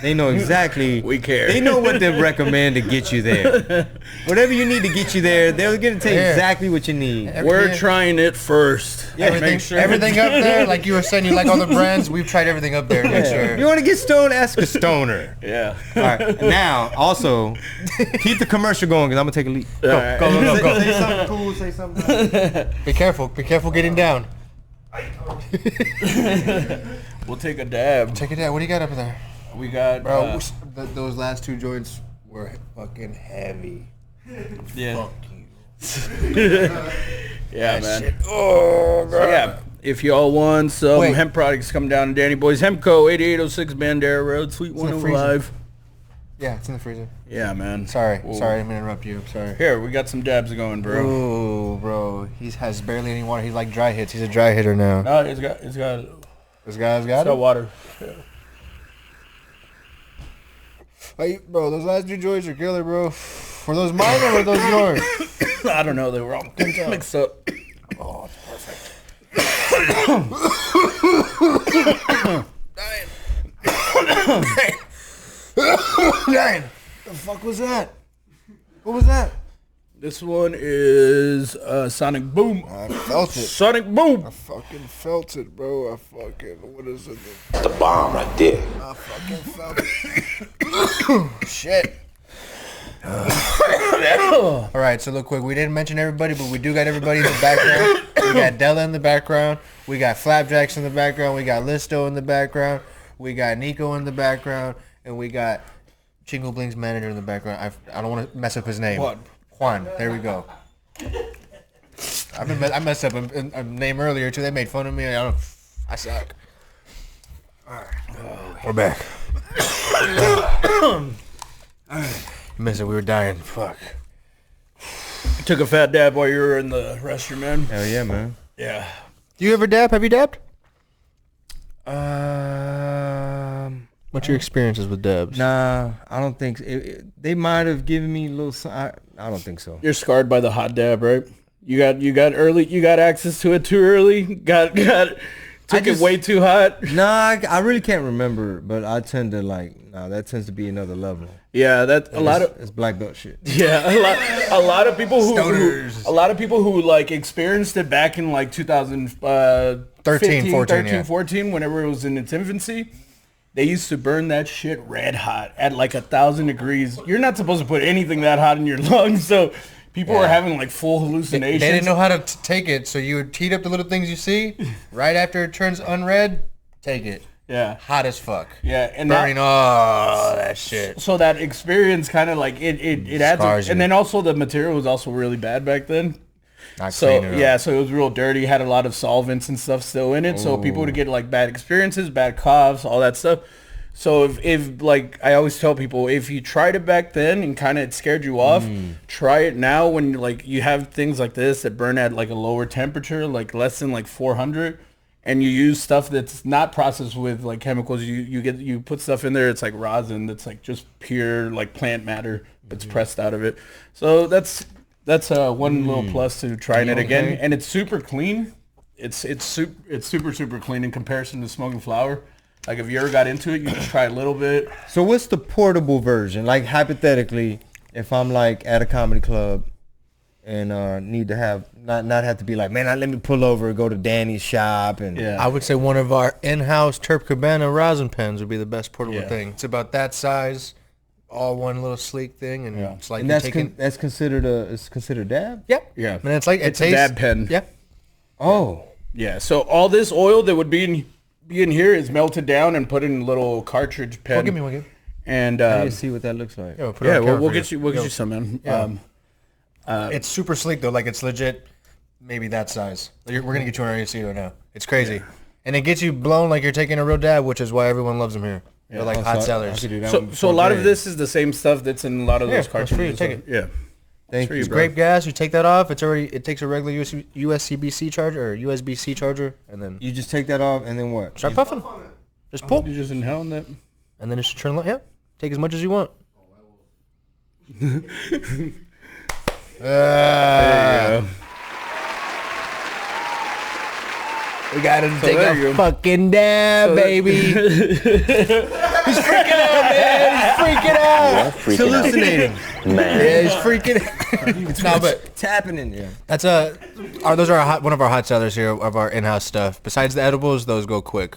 They know exactly. We care. They know what to recommend to get you there. Whatever you need to get you there, they're going to tell you Yeah. exactly what you need. We're trying it first. Everything up there, like you were saying, you like all the brands. We've tried everything up there. Make sure. You want to get stoned? Ask a stoner. Yeah. All right. Now, also, keep the commercial going because I'm going to take a leak. All right. Go. Say something cool. Say something. Be careful. Be careful getting down. We'll take a dab. Take it out. What do you got up there? We got Bro, those last 2 joints were fucking heavy. yeah. Fuck you. Yeah, man. Shit. Oh, So, bro. yeah, if y'all want some Wait. hemp products, come down to Danny Boy's Hempco, 8806 Bandera Road, Suite in the 105. Yeah, it's in the freezer. Yeah, man. Sorry. Whoa. Sorry, I didn't mean to interrupt you. I'm sorry. Here, we got some dabs going, bro. Ooh, bro. He has barely any water. He's like dry hits. He's a dry hitter now. No, it's got This guy's got it? water. Yeah. Hey, bro, those last 2 joints are killer, bro. Were those mine or were those yours? I don't know. They were all mixed up. Oh, it's perfect. Dying. The fuck was that? What was that? This one is Sonic Boom. I felt it. Sonic Boom. I fucking felt it, bro. I fucking, what is it? The bomb right there. I fucking felt it. Shit. All right, so look quick. We didn't mention everybody, but we do got everybody in the background. We got Della in the background. We got Flapjacks in the background. We got Listo in the background. We got Nico in the background, and we got Chingo Bling's manager in the background. I don't want to mess up his name. Juan. There we go. I messed up a name earlier too. They made fun of me. I suck. All right, we're back. You missed it. We were dying. Fuck. Took a fat dab while you were in the restroom, man. Hell yeah, man. Yeah. Do you ever dab? Have you dabbed? What's your experiences with dabs? Nah, I don't think so. They might have given me a little. I don't think so. You're scarred by the hot dab, right? You got access to it too early. Took it way too hot. Nah, I really can't remember, but I tend to that tends to be another level. Yeah, It's black belt shit. Yeah, a lot of people who like experienced it back in like 2013, 14, whenever it was in its infancy. They used to burn that shit red hot at like 1,000 degrees. You're not supposed to put anything that hot in your lungs, so people were having like full hallucinations. They didn't know how to take it, so you would heat up the little things you see. Right after it turns unread, take it. Yeah. Hot as fuck. Yeah, and Burning all that shit. So that experience kind of like it adds, Scars you. and then also the material was also really bad back then. Not So clean it up. so it was real dirty. Had a lot of solvents and stuff still in it. So people would get like bad experiences, bad coughs, all that stuff. So if like I always tell people, if you tried it back then and kind of it scared you off, try it now when like you have things like this that burn at like a lower temperature, like less than like 400, and you use stuff that's not processed with like chemicals. You put stuff in there. It's like rosin. That's like just pure like plant matter that's pressed out of it. So that's one little plus to trying it again, and it's super clean. It's super clean in comparison to smoking flower. Like if you ever got into it, you just try a little bit. So what's the portable version? Like hypothetically, if I'm like at a comedy club and need to have not have to be like, man, let me pull over and go to Danny's shop and Yeah. I would say one of our in-house Terp Cabana rosin pens would be the best portable Yeah. thing. It's about that size, all one little sleek thing, and it's like and you're that's taking. that's considered dab. Yep. Yeah. And it's like It's a dab pen. Yep. Oh, Yeah. So all this oil that would be in here is melted down and put in a little cartridge pen. Well, give me one. And I need to see what that looks like. Put it on camera we'll for get you some, man. Yeah. It's super sleek though. Like it's legit, maybe that size. We're gonna get you on our AC right now. It's crazy, and it gets you blown like you're taking a real dab, which is why everyone loves them here. They're like hot I sellers. could do that one So a lot of before this is the same stuff that's in a lot of those that's for you. cartridges. Take it. Yeah. Thank for you. you, It's bro. grape gas. You take that off. It takes a regular USB-C charger or USB-C charger, and then You just take that off and then what? start puffing. Just pull, You just inhaling that. and then just turn. Yeah, take as much as you want. There you go. We got him to take there you a go. fucking dab, baby. He's freaking out, man. He's freaking out. Freaking It's hallucinating. out. Man. Yeah, he's freaking out. No, but Tapping in there. that's those are one of our hot sellers here of our in-house stuff. Besides the edibles, those go quick.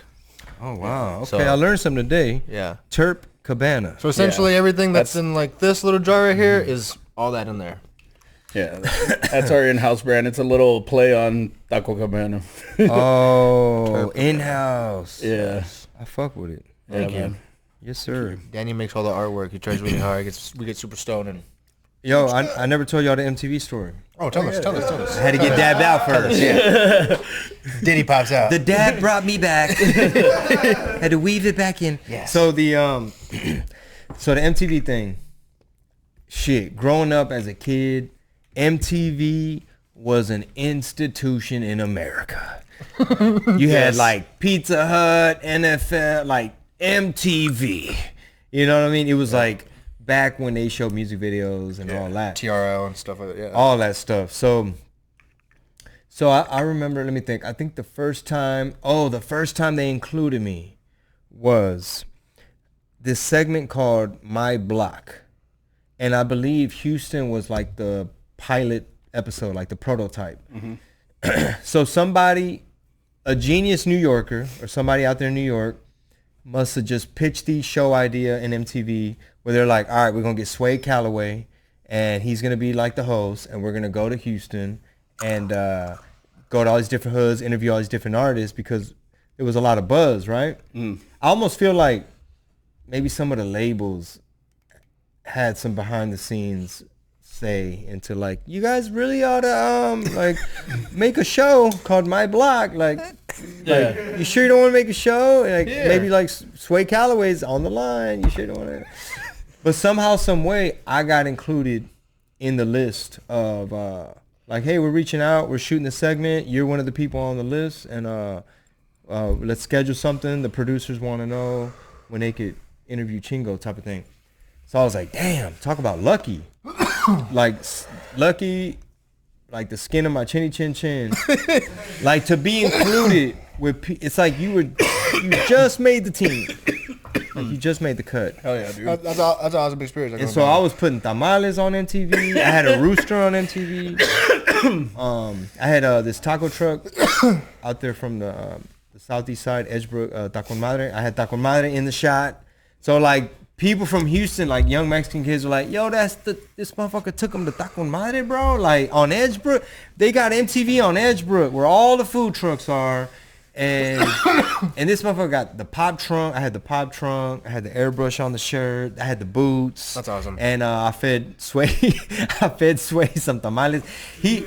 Oh wow. Okay, So- I learned something today. Yeah. Terp Cabana. So essentially, everything that's in like this little jar right here is all that in there. Yeah. That's our in-house brand. It's a little play on Taco Cabana. Oh, in house. Yeah. I fuck with it. Thank Yeah, you. man. Yes, sir. Danny makes all the artwork. He tries really hard. We get super stoned and. Yo, I never told y'all the MTV story. Oh, tell us. I had to get dabbed out first. Yeah. Diddy pops out. The dab brought me back. Had to weave it back in. Yes. So the so the MTV thing. Shit, growing up as a kid, MTV was an institution in America. You had like Pizza Hut, NFL, like MTV. You know what I mean? It was like back when they showed music videos and all that. TRL and stuff like that. Yeah. All that stuff. So I remember, let me think. I think the first time they included me was this segment called My Block. And I believe Houston was like the pilot episode, like the prototype. So somebody, a genius New Yorker or somebody out there in New York must have just pitched the show idea in MTV where they're like, all right, we're going to get Sway Calloway and he's going to be like the host and we're going to go to Houston and go to all these different hoods, interview all these different artists because there was a lot of buzz, right? I almost feel like maybe some of the labels had some behind the scenes say into like, you guys really ought to like make a show called My Block. Like, you sure you don't want to make a show? Like maybe like Sway Calloway's on the line. You sure don't want to? But somehow, some way, I got included in the list of like, hey, we're reaching out, we're shooting a segment. You're one of the people on the list, and let's schedule something. The producers want to know when they could interview Chingo, type of thing. So I was like, damn, talk about lucky. Like, lucky, like the skin of my chinny chin chin. Like, to be included with, it's like you just made the team. Like, you just made the cut. Hell yeah, dude. That's an awesome experience. And so I was putting tamales on MTV. I had a rooster on MTV. I had this taco truck out there from the southeast side, Edgebrook, Taco Madre. I had Taco Madre in the shot. So, like, people from Houston, like young Mexican kids were like, yo, this motherfucker took them to Taco Madre, bro. Like, on Edgebrook. They got MTV on Edgebrook where all the food trucks are. And this motherfucker got the pop trunk. I had the pop trunk. I had the airbrush on the shirt. I had the boots. That's awesome. And I fed Sway. I fed Sway some tamales. He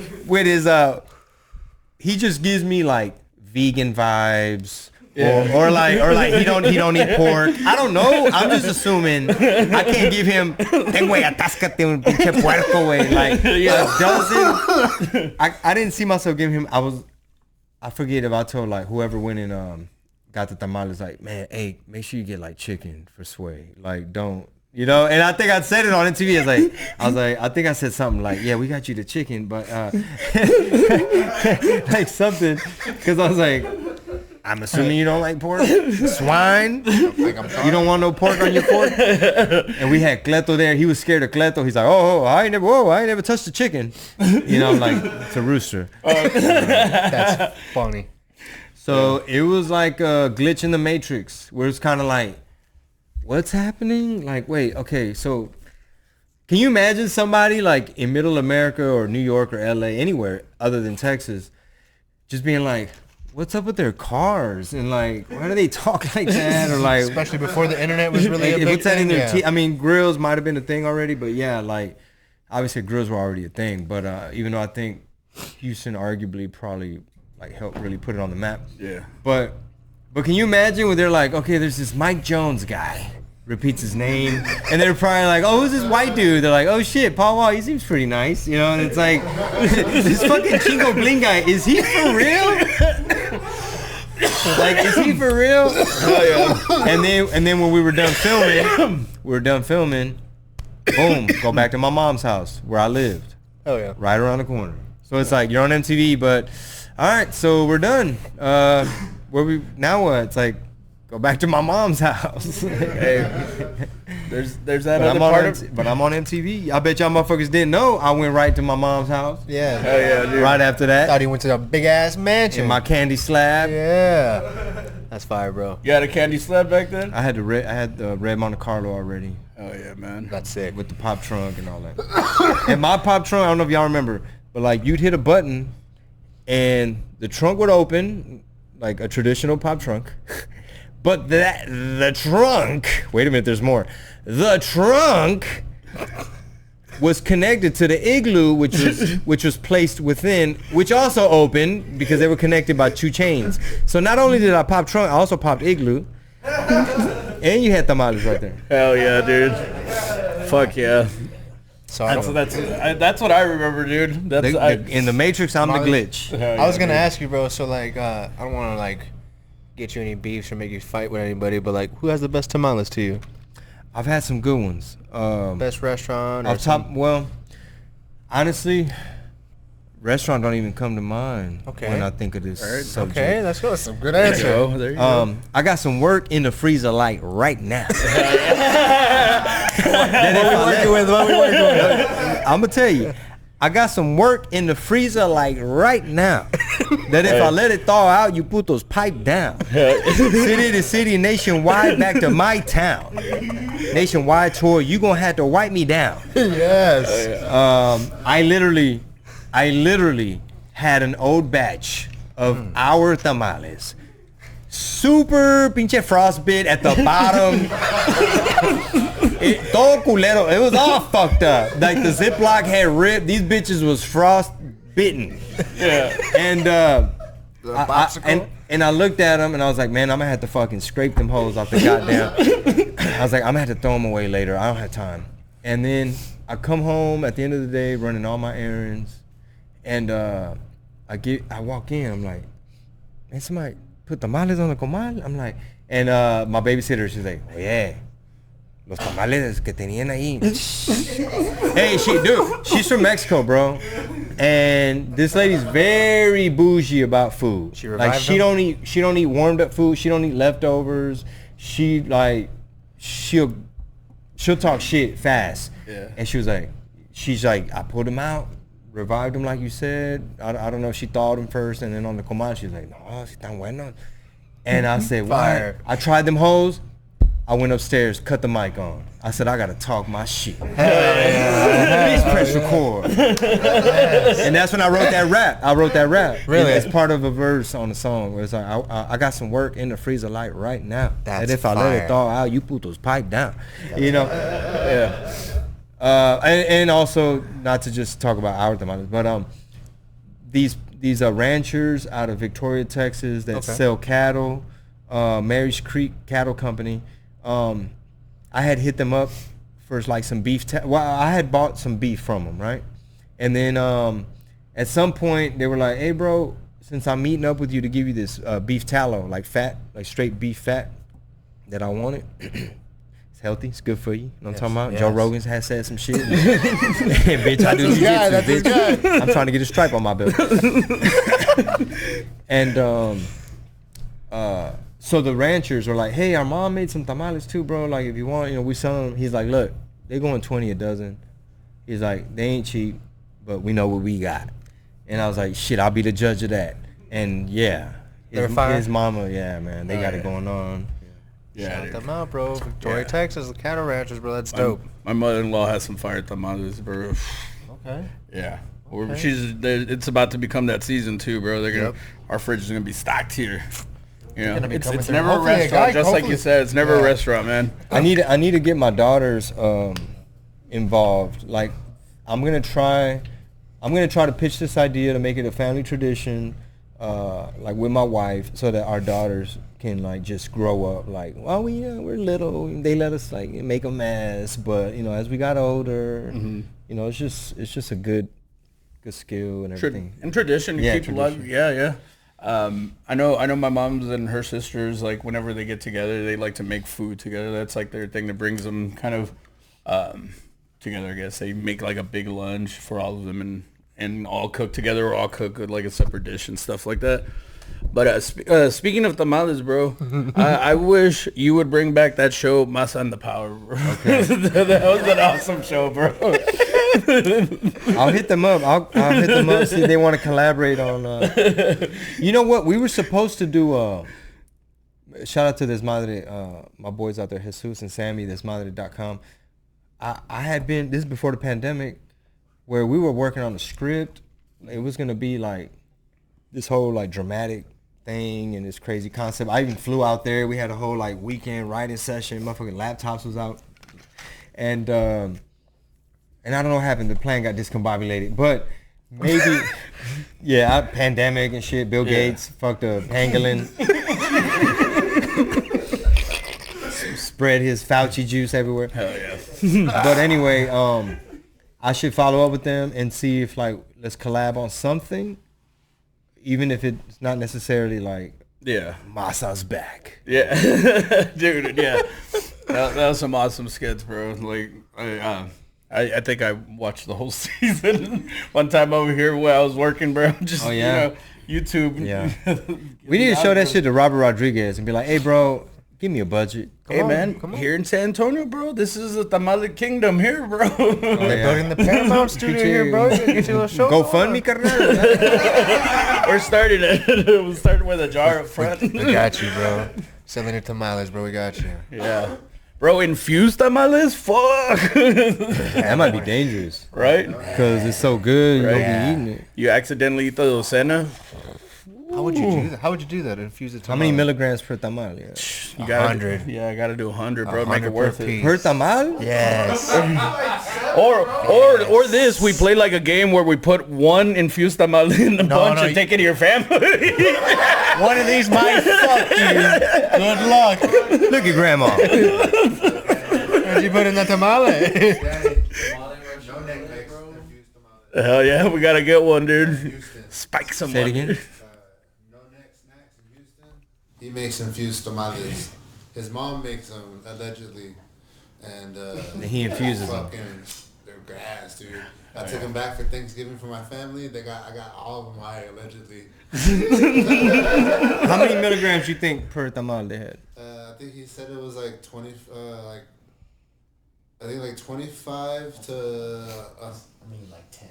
just gives me like vegan vibes. Or like he don't eat pork. I don't know. I'm just assuming. I can't give him güey, atáscate un pinche puerco, güey. Like a dozen. I didn't see myself giving him. I forget if I told like whoever went and got the tamales, like, man, hey, make sure you get like chicken for Sway. Like, don't, you know. And I think I said it on MTV. I think I said something like, yeah, we got you the chicken, but like something, because I was like, I'm assuming you don't like pork, swine. You don't want no pork on your fork. And we had Cleto there. He was scared of Cleto. He's like, I ain't never touched the chicken. You know, I'm like, it's a rooster. That's funny. So it was like a glitch in the Matrix, where it's kind of like, what's happening? Like, wait, okay, so can you imagine somebody like in Middle America or New York or LA, anywhere other than Texas, just being like, what's up with their cars? And like, why do they talk like that? Or like, especially before the internet was really a big what's that in thing. their I mean, grills might have been a thing already, but yeah, like, obviously grills were already a thing. But even though I think Houston arguably probably like helped really put it on the map. Yeah. But can you imagine when they're like, okay, there's this Mike Jones guy, repeats his name, and they're probably like, oh, who's this white dude? They're like, oh shit, Paul Wall, he seems pretty nice, you know? And it's like, this fucking Chingo Bling guy, is he for real? Like, is he for real? Oh, yeah. And then when we were done filming, boom, go back to my mom's house where I lived. Oh yeah. Right around the corner. So it's like, you're on MTV, but all right, so we're done. Now what? It's like, go back to my mom's house. Hey, there's that But other part but I'm on MTV. I bet y'all motherfuckers didn't know I went right to my mom's house. Yeah. Hell yeah, dude. Right after Thought that, he went to a big ass mansion. in my candy slab. Yeah. That's fire, bro. You had a candy slab back then? I had the red Monte Carlo already Oh yeah, man. That's sick. with the pop trunk and all that. And my pop trunk, I don't know if y'all remember, but like you'd hit a button, and the trunk would open like a traditional pop trunk. But the trunk, wait a minute, there's more. The trunk was connected to the igloo, which was placed within, which also opened because they were connected by 2 chains. So not only did I pop trunk, I also popped igloo. And you had tamales right there. Hell yeah, dude. Fuck yeah. So That's what I remember, dude. In the Matrix, I'm the glitch. I was gonna ask you, bro. So like, I don't want to like get you any beefs or make you fight with anybody, but like, who has the best tamales to you? I've had some good ones. Best restaurant? Or Off top, well, honestly, restaurant don't even come to mind when I think of this subject. Okay, let's go. That's some good answer. There you go. I got some work in the freezer like right now. What we working with? I'm gonna tell you, I got some work in the freezer like right now. That if I let it thaw out, you put those pipe down. City to city, nationwide, back to my town. Nationwide tour, you gonna have to wipe me down. Yes. I literally had an old batch of our tamales. Super pinche frostbit at the bottom. Todo culero. It was all fucked up. Like the Ziploc had ripped. These bitches was frost bitten. Yeah. And I looked at them and I was like, man, I'm gonna have to fucking scrape them hoes off the goddamn. I was like, I'm gonna have to throw them away later. I don't have time. And then I come home at the end of the day, running all my errands, and I walk in. I'm like, man, somebody put tamales on the comal. I'm like, and my babysitter, she's like, oh yeah, los tamales que tenían ahí. Hey, she's from Mexico, bro. And this lady's very bougie about food. She revived she don't eat warmed up food. She don't eat leftovers. She'll talk shit fast. Yeah. And she's like, I pulled him out, revived him like you said. I don't know if she thawed him first, and then on the comal she's like, no, si tan buenos. And I said, what? I tried them hoes. I went upstairs, cut the mic on. I said, I gotta talk my shit. Please press record. And that's when I wrote that rap. Really? It's part of a verse on the song where it's like, I got some work in the freezer light right now. That's that if I let it fire. thaw out, you put those pipe down. You know? Yeah. And also, not to just talk about our tamales, but these ranchers out of Victoria, Texas that sell cattle, Mary's Creek Cattle Company. I had hit them up for like some beef. I had bought some beef from them, right? And then at some point they were like, "Hey, bro, since I'm meeting up with you to give you this beef tallow, like fat, like straight beef fat, that I wanted." It's healthy. It's good for you. You know what I'm talking about? Yes. Joe Rogan has said some shit. Bitch, I do jiu-jitsu, That's his guy. bitch. I'm trying to get a stripe on my belt. And so the ranchers were like, hey, our mom made some tamales too, bro. Like, if you want, we sell them. He's like, look, they going 20 a dozen. He's like, they ain't cheap, but we know what we got. And I was like, shit, I'll be the judge of that. And yeah, his mama, yeah, man, they got it going on. Yeah, Shout them out, bro. Victoria, Texas, the cattle ranchers, bro. That's dope. My mother-in-law has some fire tamales, bro. Okay. Yeah. It's about to become that season too, bro. They're gonna, our fridge is gonna be stocked here. gonna be It's coming through. never a Hopefully a restaurant, guy- just like hopefully- you said. It's never a restaurant, man. I need to get my daughters involved. Like, I'm gonna try to pitch this idea to make it a family tradition, like with my wife, so that our daughters can like just grow up like, well, we're little. They let us like make a mess, but as we got older, it's just a good skill and everything. And tradition, Yeah, keep alive. Yeah. I know my mom's and her sisters, like whenever they get together, they like to make food together. That's like their thing that brings them kind of together, I guess. They make like a big lunch for all of them and all cook together or all cook like a separate dish and stuff like that. But speaking of tamales, bro, I wish you would bring back that show, Masa and the Power, bro. Okay. That was an awesome show, bro. I'll hit them up. I'll hit them up, see if they want to collaborate on. You know what? We were supposed to do. Shout out to Desmadre, my boys out there, Jesus and Sammy, Desmadre.com. I had been, this is before the pandemic, where we were working on a script. It was going to be like this whole like dramatic thing and this crazy concept. I even flew out there. We had a whole like weekend writing session. Motherfucking laptops was out, and I don't know what happened. The plan got discombobulated, but maybe pandemic and shit. Bill Gates fucked a pangolin. Spread his Fauci juice everywhere. Hell yeah. But anyway, I should follow up with them and see if like let's collab on something, even if it's not necessarily like Masa's back. Yeah, dude. Yeah, that was some awesome skits, bro. Like I think I watched the whole season one time over here where I was working, bro. Just YouTube. Yeah. We need to show that shit to Robert Rodriguez and be like, hey, bro. Give me a budget. Come on. Here in San Antonio, bro, this is the Tamale Kingdom here, bro. They're building the Paramount studio here, bro. You get your little show. Go fund me, carnal. We're starting it. We started with a jar up front. We got you, bro. Selling your tamales, bro. We got you. Yeah. Bro, infused tamales? Fuck. That might be dangerous. Right? Because it's so good, you don't be eating it. You accidentally eat the docena. How would you do that? How would you do that? Infuse it. How many milligrams per tamal? Yeah. You got 100. Yeah, I got to do 100, bro. Make it worth it. Per tamal? Yes. Or this, we play like a game where we put one infused tamal in the bunch and take it to your family. One of these might fuck you. Good luck. Look at grandma. Where'd you put in the tamale? Hell yeah, we got to get one, dude. Spike some. Say it again. He makes infused tamales. His mom makes them allegedly, and he infuses them. They're gas, dude. I took them back for Thanksgiving for my family. I got all of them high allegedly. How many milligrams you think per tamal they had? I think he said it was like 20, I think like 25 to. Like 10.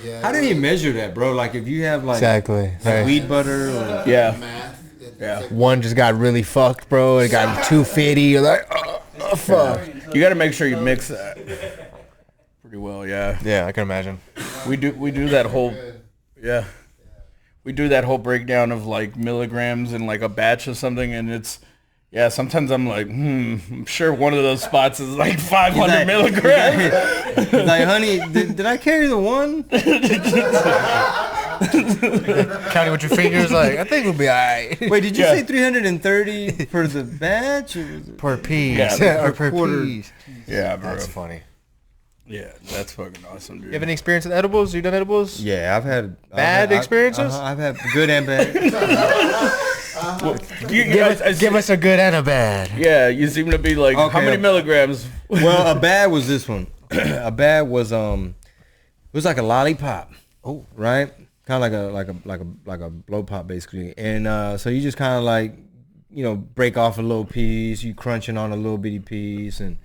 Yeah. How did he measure that, bro? Like if you have like Exactly. like wheat butter or Math. Yeah. One just got really fucked, bro. It got 250. You're like, oh fuck. You got to make sure you mix that pretty well, yeah. Yeah, I can imagine. We do that whole we do that whole breakdown of like milligrams in like a batch of something, and it's sometimes I'm like, I'm sure one of those spots is like 500 milligrams. He's like, honey, did I carry the one? Counting with your fingers, like, I think we'll be alright. Wait, did you say 330 for the batch? Or was it Per piece. Yeah, or per quarter. piece. Yeah, bro. That's funny. Yeah, that's fucking awesome, dude. You have any experience with edibles? You done edibles? Yeah, I've had Bad experiences? I've had good and bad. Give us a good and a bad. Yeah, you seem to be like, how Okay. many milligrams? Well, a bad was this one. A bad was it was like a lollipop. Oh, right? Kind of like a blow pop basically. And so you just kind of like, break off a little piece, you crunching on a little bitty piece, and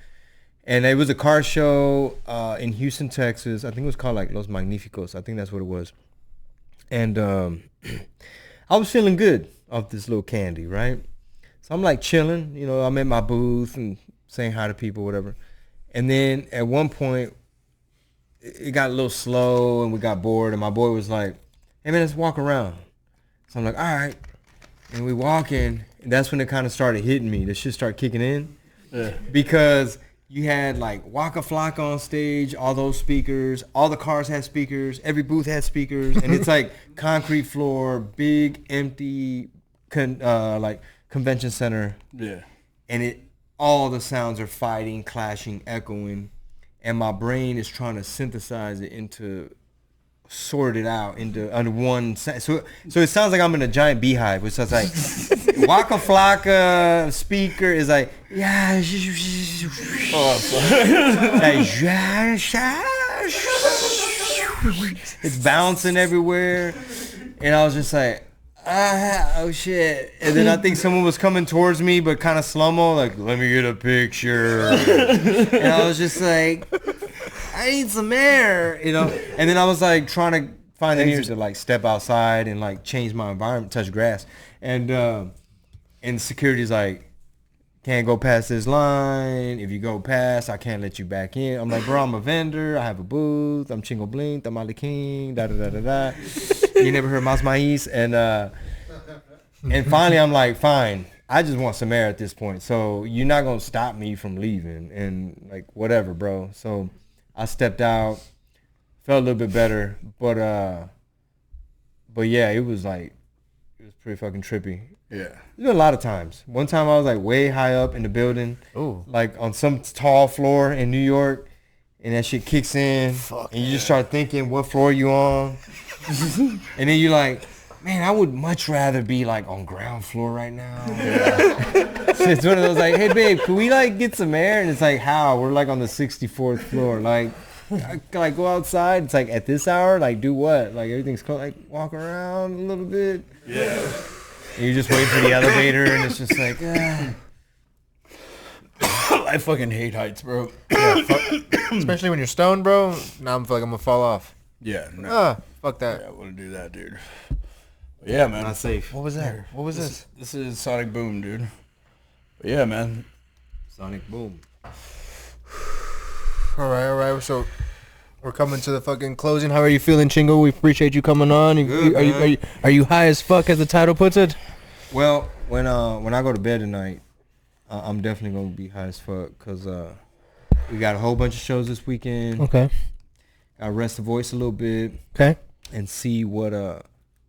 it was a car show in Houston, Texas. I think it was called like Los Magnificos. I think that's what it was. And I was feeling good off this little candy, right? So I'm like chilling, I'm at my booth and saying hi to people, whatever. And then at one point, it got a little slow and we got bored, and my boy was like, hey man, let's walk around. So I'm like, all right. And we walk in, and that's when it kind of started hitting me. The shit started kicking in. Yeah. Because you had like Waka Flocka on stage, all those speakers, all the cars had speakers, every booth had speakers, and it's like concrete floor, big, empty, like convention center. Yeah. And all the sounds are fighting, clashing, echoing, and my brain is trying to synthesize it sort it out under one sound. So it sounds like I'm in a giant beehive, which is like Waka Flocka speaker is like it's bouncing everywhere, and I was just like, oh shit. And then I think someone was coming towards me, but kind of slow-mo, like, let me get a picture. And I was just like, I need some air, And then I was like trying to find the energy to like step outside and like change my environment, touch grass. And security's like, can't go past this line. If you go past, I can't let you back in. I'm like, bro, I'm a vendor. I have a booth. I'm Chingo Bling, Tamale King, da da da da da. You never heard Mas Mais? And And finally, I'm like, fine. I just want some air at this point. So you're not gonna stop me from leaving, and like whatever, bro. So I stepped out, felt a little bit better, but yeah, it was pretty fucking trippy. Yeah. There's been a lot of times. One time I was like way high up in the building, like on some tall floor in New York, and that shit kicks in, and you just start thinking what floor you on, and then you're like, man, I would much rather be like on ground floor right now. Yeah. So it's one of those like, hey babe, can we like get some air? And it's like, how? We're like on the 64th floor. Like, like go outside. It's like at this hour, like do what? Like everything's closed. Like walk around a little bit. Yeah. And you just wait for the elevator, and it's just like, I fucking hate heights, bro. Yeah, especially when you're stoned, bro. Now I feel like I'm gonna fall off. Yeah. No. Fuck that. Yeah, I wouldn't do that, dude. But yeah, man. not safe. What was that? What was this? This is Sonic Boom, dude. But yeah, man. Sonic Boom. All right. So we're coming to the fucking closing. How are you feeling, Chingo? We appreciate you coming on. Are you high as fuck, as the title puts it? Well, when I go to bed tonight, I'm definitely gonna be high as fuck because we got a whole bunch of shows this weekend. Okay. Gotta rest the voice a little bit. Okay. And see what I'm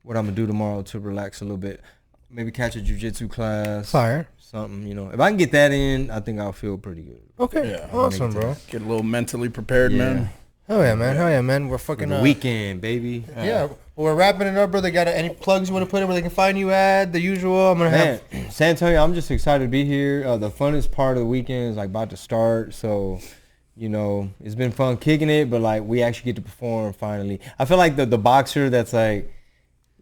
gonna do tomorrow to relax a little bit. Maybe catch a jiu-jitsu class. Fire. Something, you know. If I can get that in, I think I'll feel pretty good. Okay. Yeah. Awesome, bro. Get a little mentally prepared, man. Hell yeah, man. We're fucking The weekend, baby. Yeah. Well, we're wrapping it up, brother. Got any plugs you want to put in where they can find you at? The usual. I'm gonna Man, have. San Antonio, I'm just excited to be here. The funnest part of the weekend is like about to start, so you know it's been fun kicking it. But like we actually get to perform finally. I feel like the boxer that's like,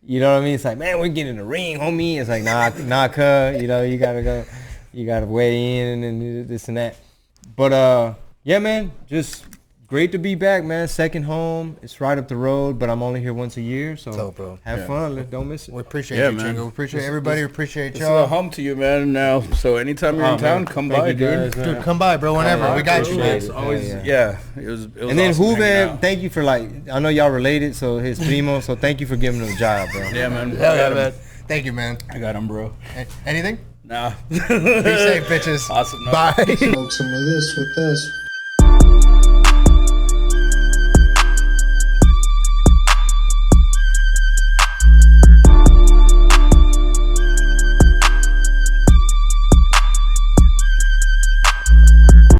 you know what I mean? It's like, man, we're getting in the ring, homie. It's like, nah, cuz, you know, you gotta go, you gotta weigh in and this and that. But yeah, man, just great to be back, man. Second home. It's right up the road, but I'm only here once a year, so Dope, bro. have fun. Don't miss it. We appreciate Yeah, you, man. Chingo. We appreciate everybody. We appreciate It's a y'all. home to you, man, now. So anytime you're in town, come Thank by, you dude. guys, Dude, come by, bro. Whenever. We got you, man. It's always, Yeah. It was And then awesome hanging Juve, out. thank you for like, I know y'all related, so his primo, so thank you for giving him a job, bro. Yeah, man. Hell yeah, man. Thank you, man. I got him, bro. Anything? Nah. Be safe, bitches. Awesome. No. Bye. Smoke some of this with us.